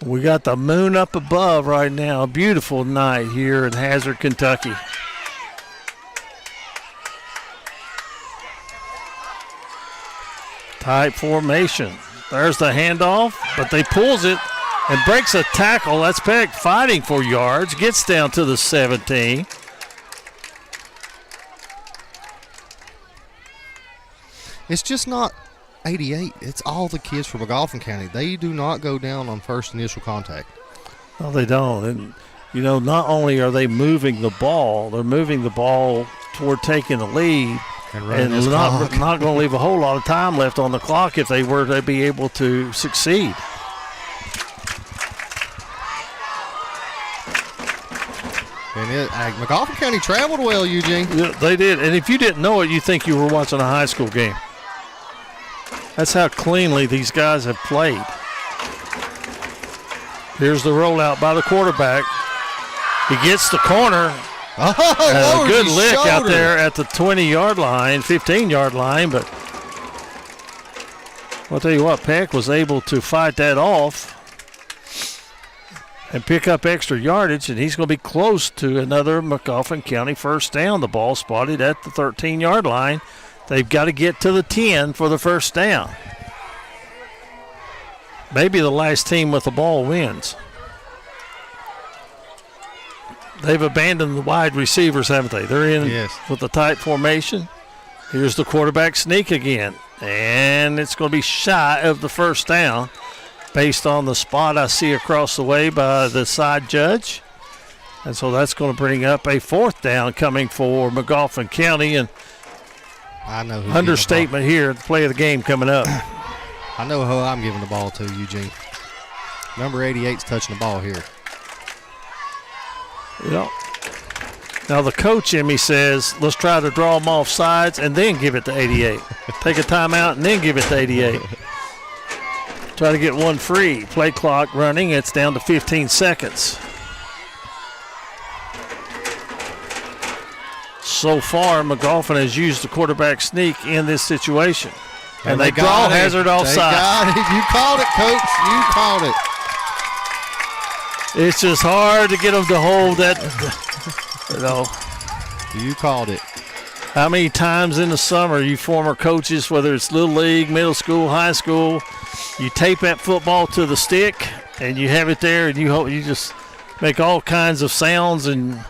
We got the moon up above right now. A beautiful night here in Hazard, Kentucky. Tight formation. There's the handoff, but they pulls it and breaks a tackle. That's Peck fighting for yards. Gets down to the 17. It's just not 88. It's all the kids from Magoffin County. They do not go down on first initial contact. No, they don't. And, you know, not only are they moving the ball, they're moving the ball toward taking the lead. And not going to leave a whole lot of time left on the clock if they were to be able to succeed. And Magoffin County traveled well, Eugene. Yeah, they did. And if you didn't know it, you think you were watching a high school game. That's how cleanly these guys have played. Here's the rollout by the quarterback. He gets the corner. Oh, a good lick out there at the 20-yard line, 15-yard line. But I'll tell you what, Peck was able to fight that off and pick up extra yardage, and he's going to be close to another Magoffin County first down. The ball spotted at the 13-yard line. They've got to get to the 10 for the first down. Maybe the last team with the ball wins. They've abandoned the wide receivers, haven't they? They're in with the tight formation. Here's the quarterback sneak again. And it's going to be shy of the first down based on the spot I see across the way by the side judge. And so that's going to bring up a 4th down coming for Magoffin County. And I know who's understatement here at the play of the game coming up. I know who I'm giving the ball to, Eugene. Number 88's touching the ball here. You know, now the coach in me says, let's try to draw them off sides and then give it to 88. Take a timeout and then give it to 88. Try to get one free. Play clock running. It's down to 15 seconds. So far, Magoffin has used the quarterback sneak in this situation. And they draw Hazard offside. You called it, Coach. You called it. It's just hard to get them to hold that, you know. You called it. How many times in the summer you former coaches, whether it's little league, middle school, high school, you tape that football to the stick and you have it there and you just make all kinds of sounds and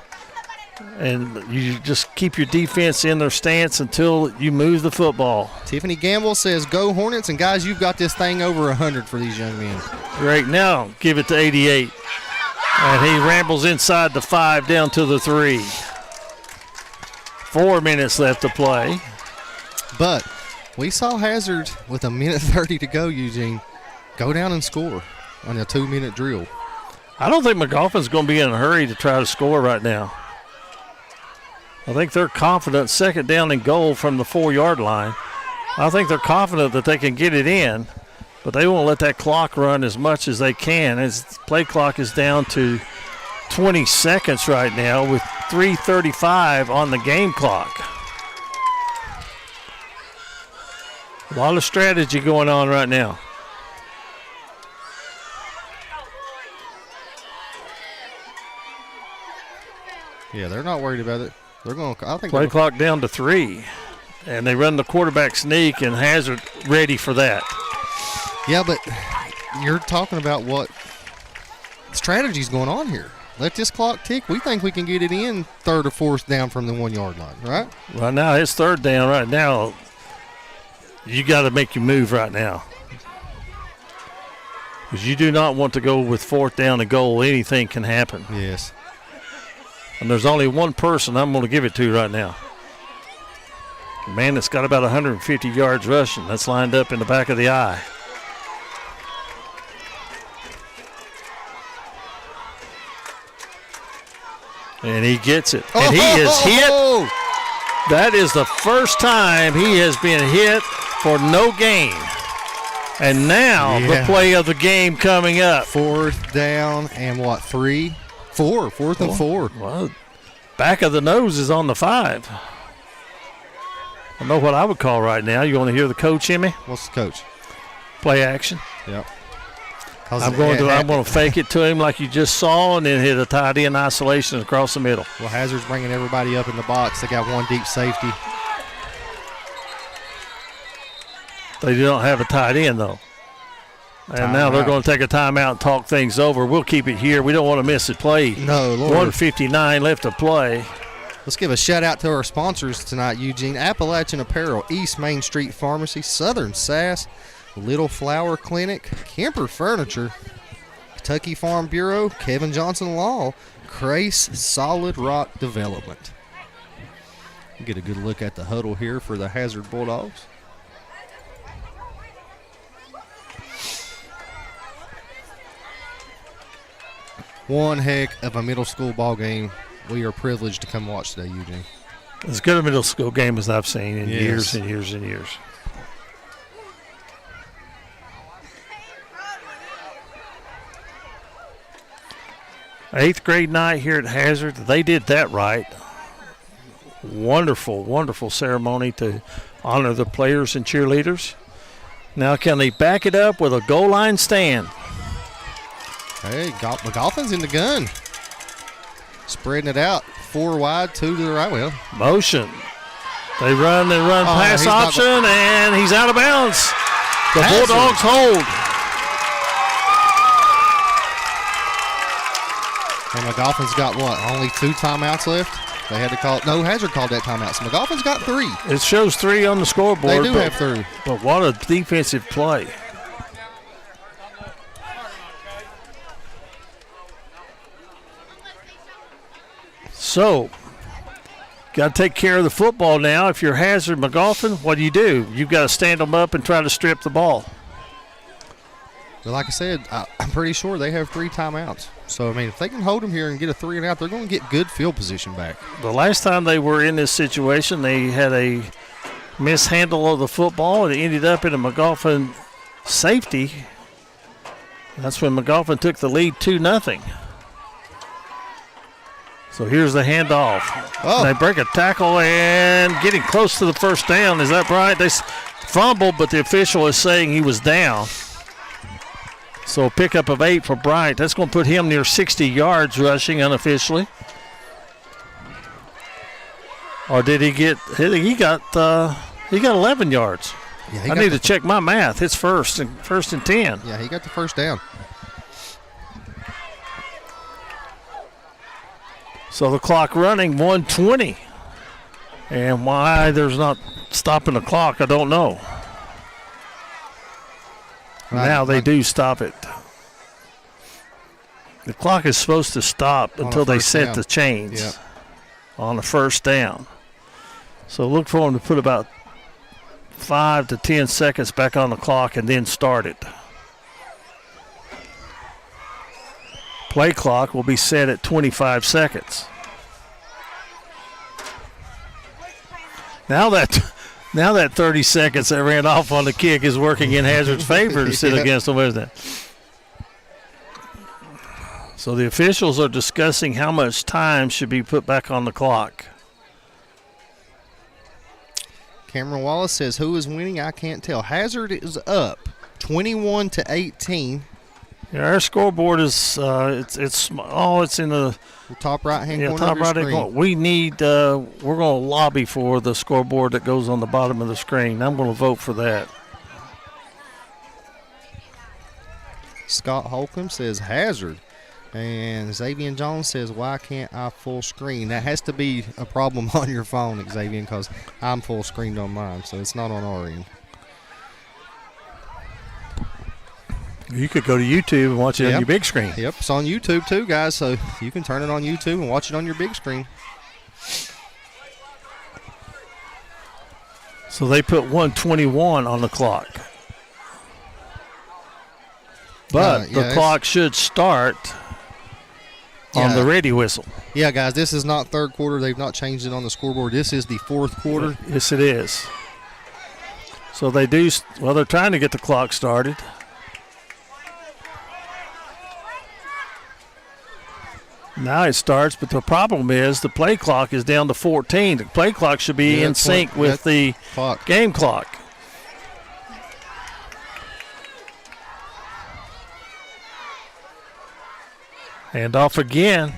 you just keep your defense in their stance until you move the football. Tiffany Gamble says, go Hornets, and guys, you've got this thing over 100 for these young men. Right now, give it to 88. And he rambles inside the 5 down to the 3. 4 minutes left to play. But we saw Hazard with 1:30 to go, Eugene, go down and score on a 2-minute drill. I don't think Magoffin's going to be in a hurry to try to score right now. I think they're confident. 2nd down and goal from the 4-yard line. I think they're confident that they can get it in, but they won't let that clock run as much as they can. As play clock is down to 20 seconds right now with 3:35 on the game clock. A lot of strategy going on right now. Yeah, they're not worried about it. They're going. I think play clock down to 3, and they run the quarterback sneak, and Hazard ready for that. Yeah, but you're talking about what strategy's going on here. Let this clock tick. We think we can get it in third or fourth down from the 1 yard line, right? Right now, it's third down. Right now, you got to make your move right now, because you do not want to go with fourth down and goal. Anything can happen. Yes. And there's only one person I'm going to give it to right now. A man that's got about 150 yards rushing. That's lined up in the back of the eye. And he gets it. And he is hit. That is the first time he has been hit for no gain. And now the play of the game coming up. Fourth down and what, 3? 4. Fourth and 4. Well, back of the nose is on the 5. I know what I would call right now. You want to hear the coach, Emmy? What's the coach? Play action. Yep. I'm going to fake it to him like you just saw, and then hit a tight end isolation across the middle. Well, Hazard's bringing everybody up in the box. They got one deep safety. They don't have a tight end, though. And now they're going to take a timeout and talk things over. We'll keep it here. We don't want to miss a play. No, Lord. 1:59 left to play. Let's give a shout-out to our sponsors tonight, Eugene. Appalachian Apparel, East Main Street Pharmacy, Southern Sass, Little Flower Clinic, Kemper Furniture, Kentucky Farm Bureau, Kevin Johnson Law, Crace Solid Rock Development. Get a good look at the huddle here for the Hazard Bulldogs. One heck of a middle school ball game we are privileged to come watch today, Eugene. As good a middle school game as I've seen in years and years and years. Eighth grade night here at Hazard. They did that right. Wonderful, wonderful ceremony to honor the players and cheerleaders. Now can they back it up with a goal line stand? Hey, Magoffin's in the gun. Spreading it out. 4 wide, 2 to the right. Well, motion. They run pass option, and he's out of bounds. The Bulldogs hold. And Magoffin's got what? Only 2 timeouts left? They had to call. No, Hazard called that timeout. So Magoffin's got 3. It shows 3 on the scoreboard. They do have 3. But what a defensive play. So, got to take care of the football now. If you're Hazard Magoffin, what do? You've got to stand them up and try to strip the ball. But like I said, I'm pretty sure they have 3 timeouts. So, I mean, if they can hold them here and get a 3 and out, they're going to get good field position back. The last time they were in this situation, they had a mishandle of the football, and it ended up in a Magoffin safety. That's when Magoffin took the lead 2-0. So here's the handoff. They break a tackle and getting close to the first down. Is that right? They fumbled, but the official is saying he was down. So a pickup of 8 for Bryant. That's going to put him near 60 yards rushing unofficially. Or did he get? He got 11 yards. Yeah, I need to check my math. It's first and 10. Yeah, he got the first down. So the clock running 1:20. And why there's not stopping the clock, I don't know. Now they do stop it. The clock is supposed to stop until they set the chains on the first down. So look for them to put about 5 to 10 seconds back on the clock and then start it. Play clock will be set at 25 seconds. Now that Now that 30 seconds that ran off on the kick is working in Hazard's favor instead of against them, isn't it? So the officials are discussing how much time should be put back on the clock. Cameron Wallace says, who is winning? I can't tell. Hazard is up 21-18. Yeah, our scoreboard is it's in the top right-hand corner top of your right-hand screen. corner. We need we're going to lobby for the scoreboard that goes on the bottom of the screen. I'm going to vote for that. Scott Holcomb says Hazard. And Xavier Jones says, why can't I full screen? That has to be a problem on your phone, Xavier, because I'm full screened on mine, so it's not on our end. You could go to YouTube and watch it on your big screen. Yep, it's on YouTube too, guys, so you can turn it on YouTube and watch it on your big screen. So they put 1:21 on the clock. But the clock should start on the ready whistle. Yeah, guys, this is not third quarter. They've not changed it on the scoreboard. This is the fourth quarter. Yes, it is. So they do, well, they're trying to get the clock started. Now it starts, but the problem is the play clock is down to 14. The play clock should be in sync with the game clock. Hand off again.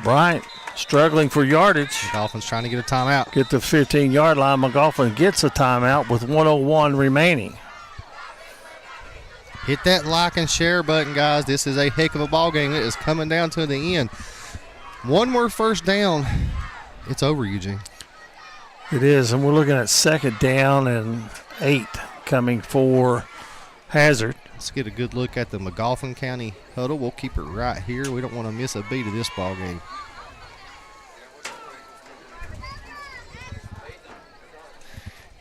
Bryant struggling for yardage. Magoffin trying to get a timeout. Get the 15-yard line. Magoffin gets a timeout with 1:01 remaining. Hit that like and share button, guys. This is a heck of a ball game. It is coming down to the end. One more first down. It's over, Eugene. It is, and we're looking at 2nd down and 8 coming for Hazard. Let's get a good look at the Magoffin County huddle. We'll keep it right here. We don't want to miss a beat of this ball game.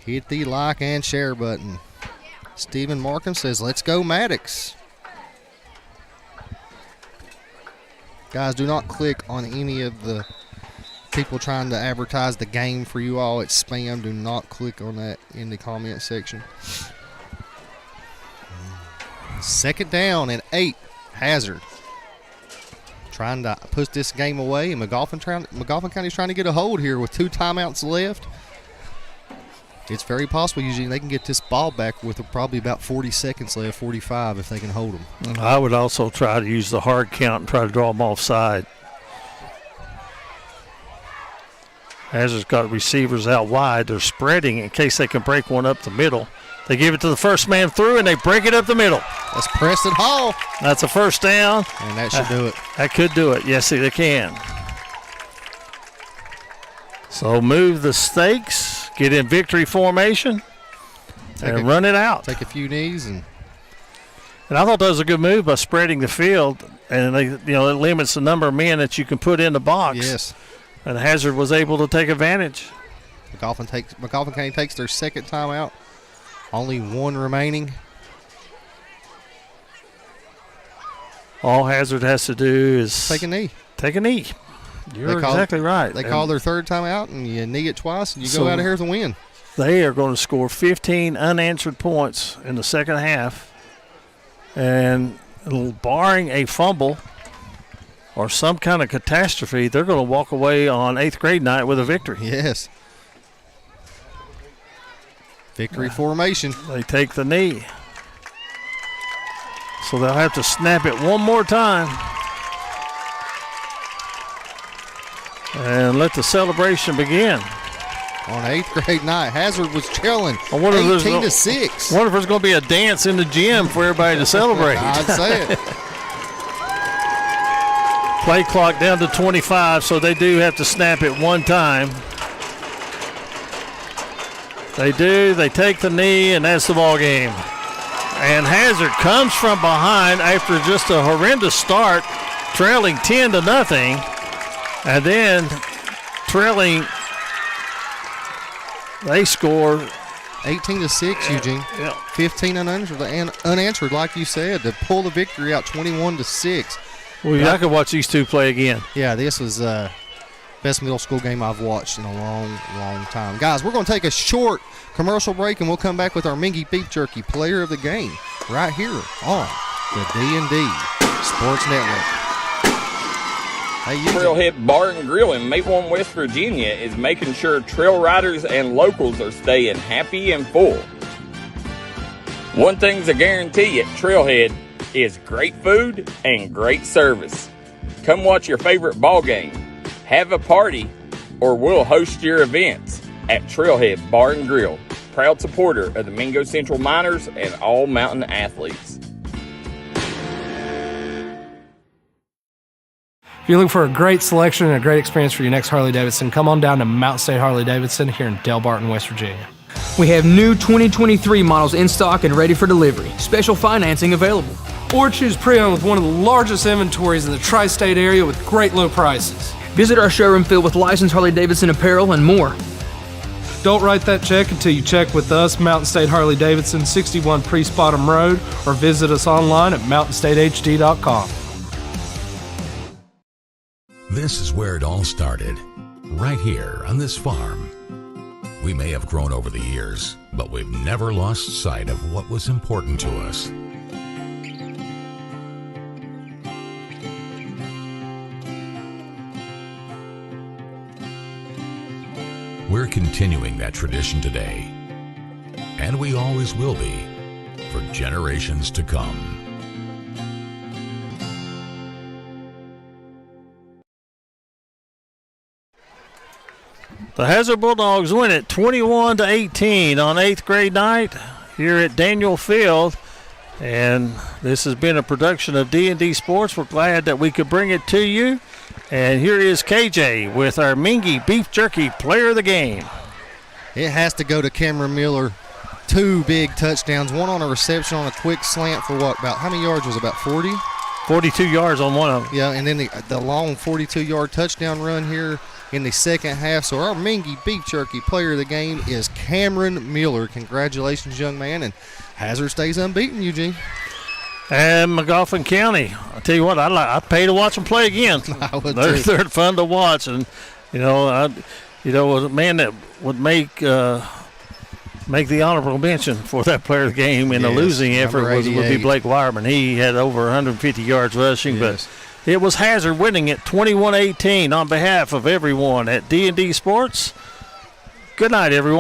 Hit the like and share button. Stephen Markham says, let's go Maddox. Guys, do not click on any of the people trying to advertise the game for you all. It's spam. Do not click on that in the comment section. 2nd down and 8. Hazard trying to push this game away, and Magoffin County's trying to get a hold here with 2 timeouts left. It's very possible, Eugene, they can get this ball back with probably about 40 seconds left, 45 if they can hold them. I would also try to use the hard count and try to draw them offside. Hazard's got receivers out wide. They're spreading in case they can break one up the middle. They give it to the first man through, and they break it up the middle. That's Preston Hall. That's a first down. And that should do it. That could do it. Yes, they can. So move the stakes, get in victory formation, and run it out. Take a few knees. And I thought that was a good move by spreading the field, and it limits the number of men that you can put in the box. Yes. And Hazard was able to take advantage. Magoffin County takes their 2nd timeout. Only 1 remaining. All Hazard has to do is take a knee. Take a knee. You're exactly right. They call their 3rd timeout, and you knee it twice, and you go out of here with a win. They are going to score 15 unanswered points in the 2nd half. And barring a fumble or some kind of catastrophe, they're going to walk away on 8th grade night with a victory. Yes. Victory formation. They take the knee. So they'll have to snap it one more time. And let the celebration begin. On 8th grade night, Hazard was trailing 18-6. Wonder if there's going to be a dance in the gym for everybody to celebrate. I'd say it. Play clock down to 25, so they do have to snap it one time. They do. They take the knee, and that's the ball game. And Hazard comes from behind after just a horrendous start, trailing 10-0, and then trailing. They score 18-6, Eugene. Yeah. 15 unanswered, like you said, to pull the victory out 21-6. Well, I could watch these two play again. Yeah, this was Best middle school game I've watched in a long, long time. Guys, we're going to take a short commercial break, and we'll come back with our Mingy Beef Jerky Player of the Game right here on the D&D Sports Network. Trailhead Bar and Grill in Maplewood, West Virginia is making sure trail riders and locals are staying happy and full. One thing's a guarantee at Trailhead is great food and great service. Come watch your favorite ball game, have a party, or we'll host your events at Trailhead Bar and Grill, proud supporter of the Mingo Central Miners and all mountain athletes. If you're looking for a great selection and a great experience for your next Harley-Davidson, come on down to Mountain State Harley-Davidson here in Del Barton, West Virginia. We have new 2023 models in stock and ready for delivery. Special financing available. Or choose pre-owned with one of the largest inventories in the tri-state area with great low prices. Visit our showroom filled with licensed Harley-Davidson apparel and more. Don't write that check until you check with us, Mountain State Harley-Davidson, 61 Priest Bottom Road, or visit us online at mountainstatehd.com. This is where it all started, right here on this farm. We may have grown over the years, but we've never lost sight of what was important to us. We're continuing that tradition today, and we always will be, for generations to come. The Hazard Bulldogs win it 21-18 on 8th grade night here at Daniel Field. And this has been a production of D&D Sports. We're glad that we could bring it to you. And here is KJ with our Mingy Beef Jerky Player of the Game. It has to go to Cameron Miller. 2 big touchdowns, one on a reception on a quick slant for what, about how many yards was it, about 40? 42 yards on one of them. Yeah, and then the long 42-yard touchdown run here in the second half. So our Mingy Beef Jerky Player of the Game is Cameron Miller. Congratulations, young man. And Hazard stays unbeaten, Eugene. And Magoffin County, I'll tell you what, I'd pay to watch them play again. I would they're too. fun to watch. And, a man that would make the honorable mention for that player of the game in the losing effort would be Blake Wireman. He had over 150 yards rushing, but it was Hazard winning it 21-18 on behalf of everyone at D&D Sports. Good night, everyone.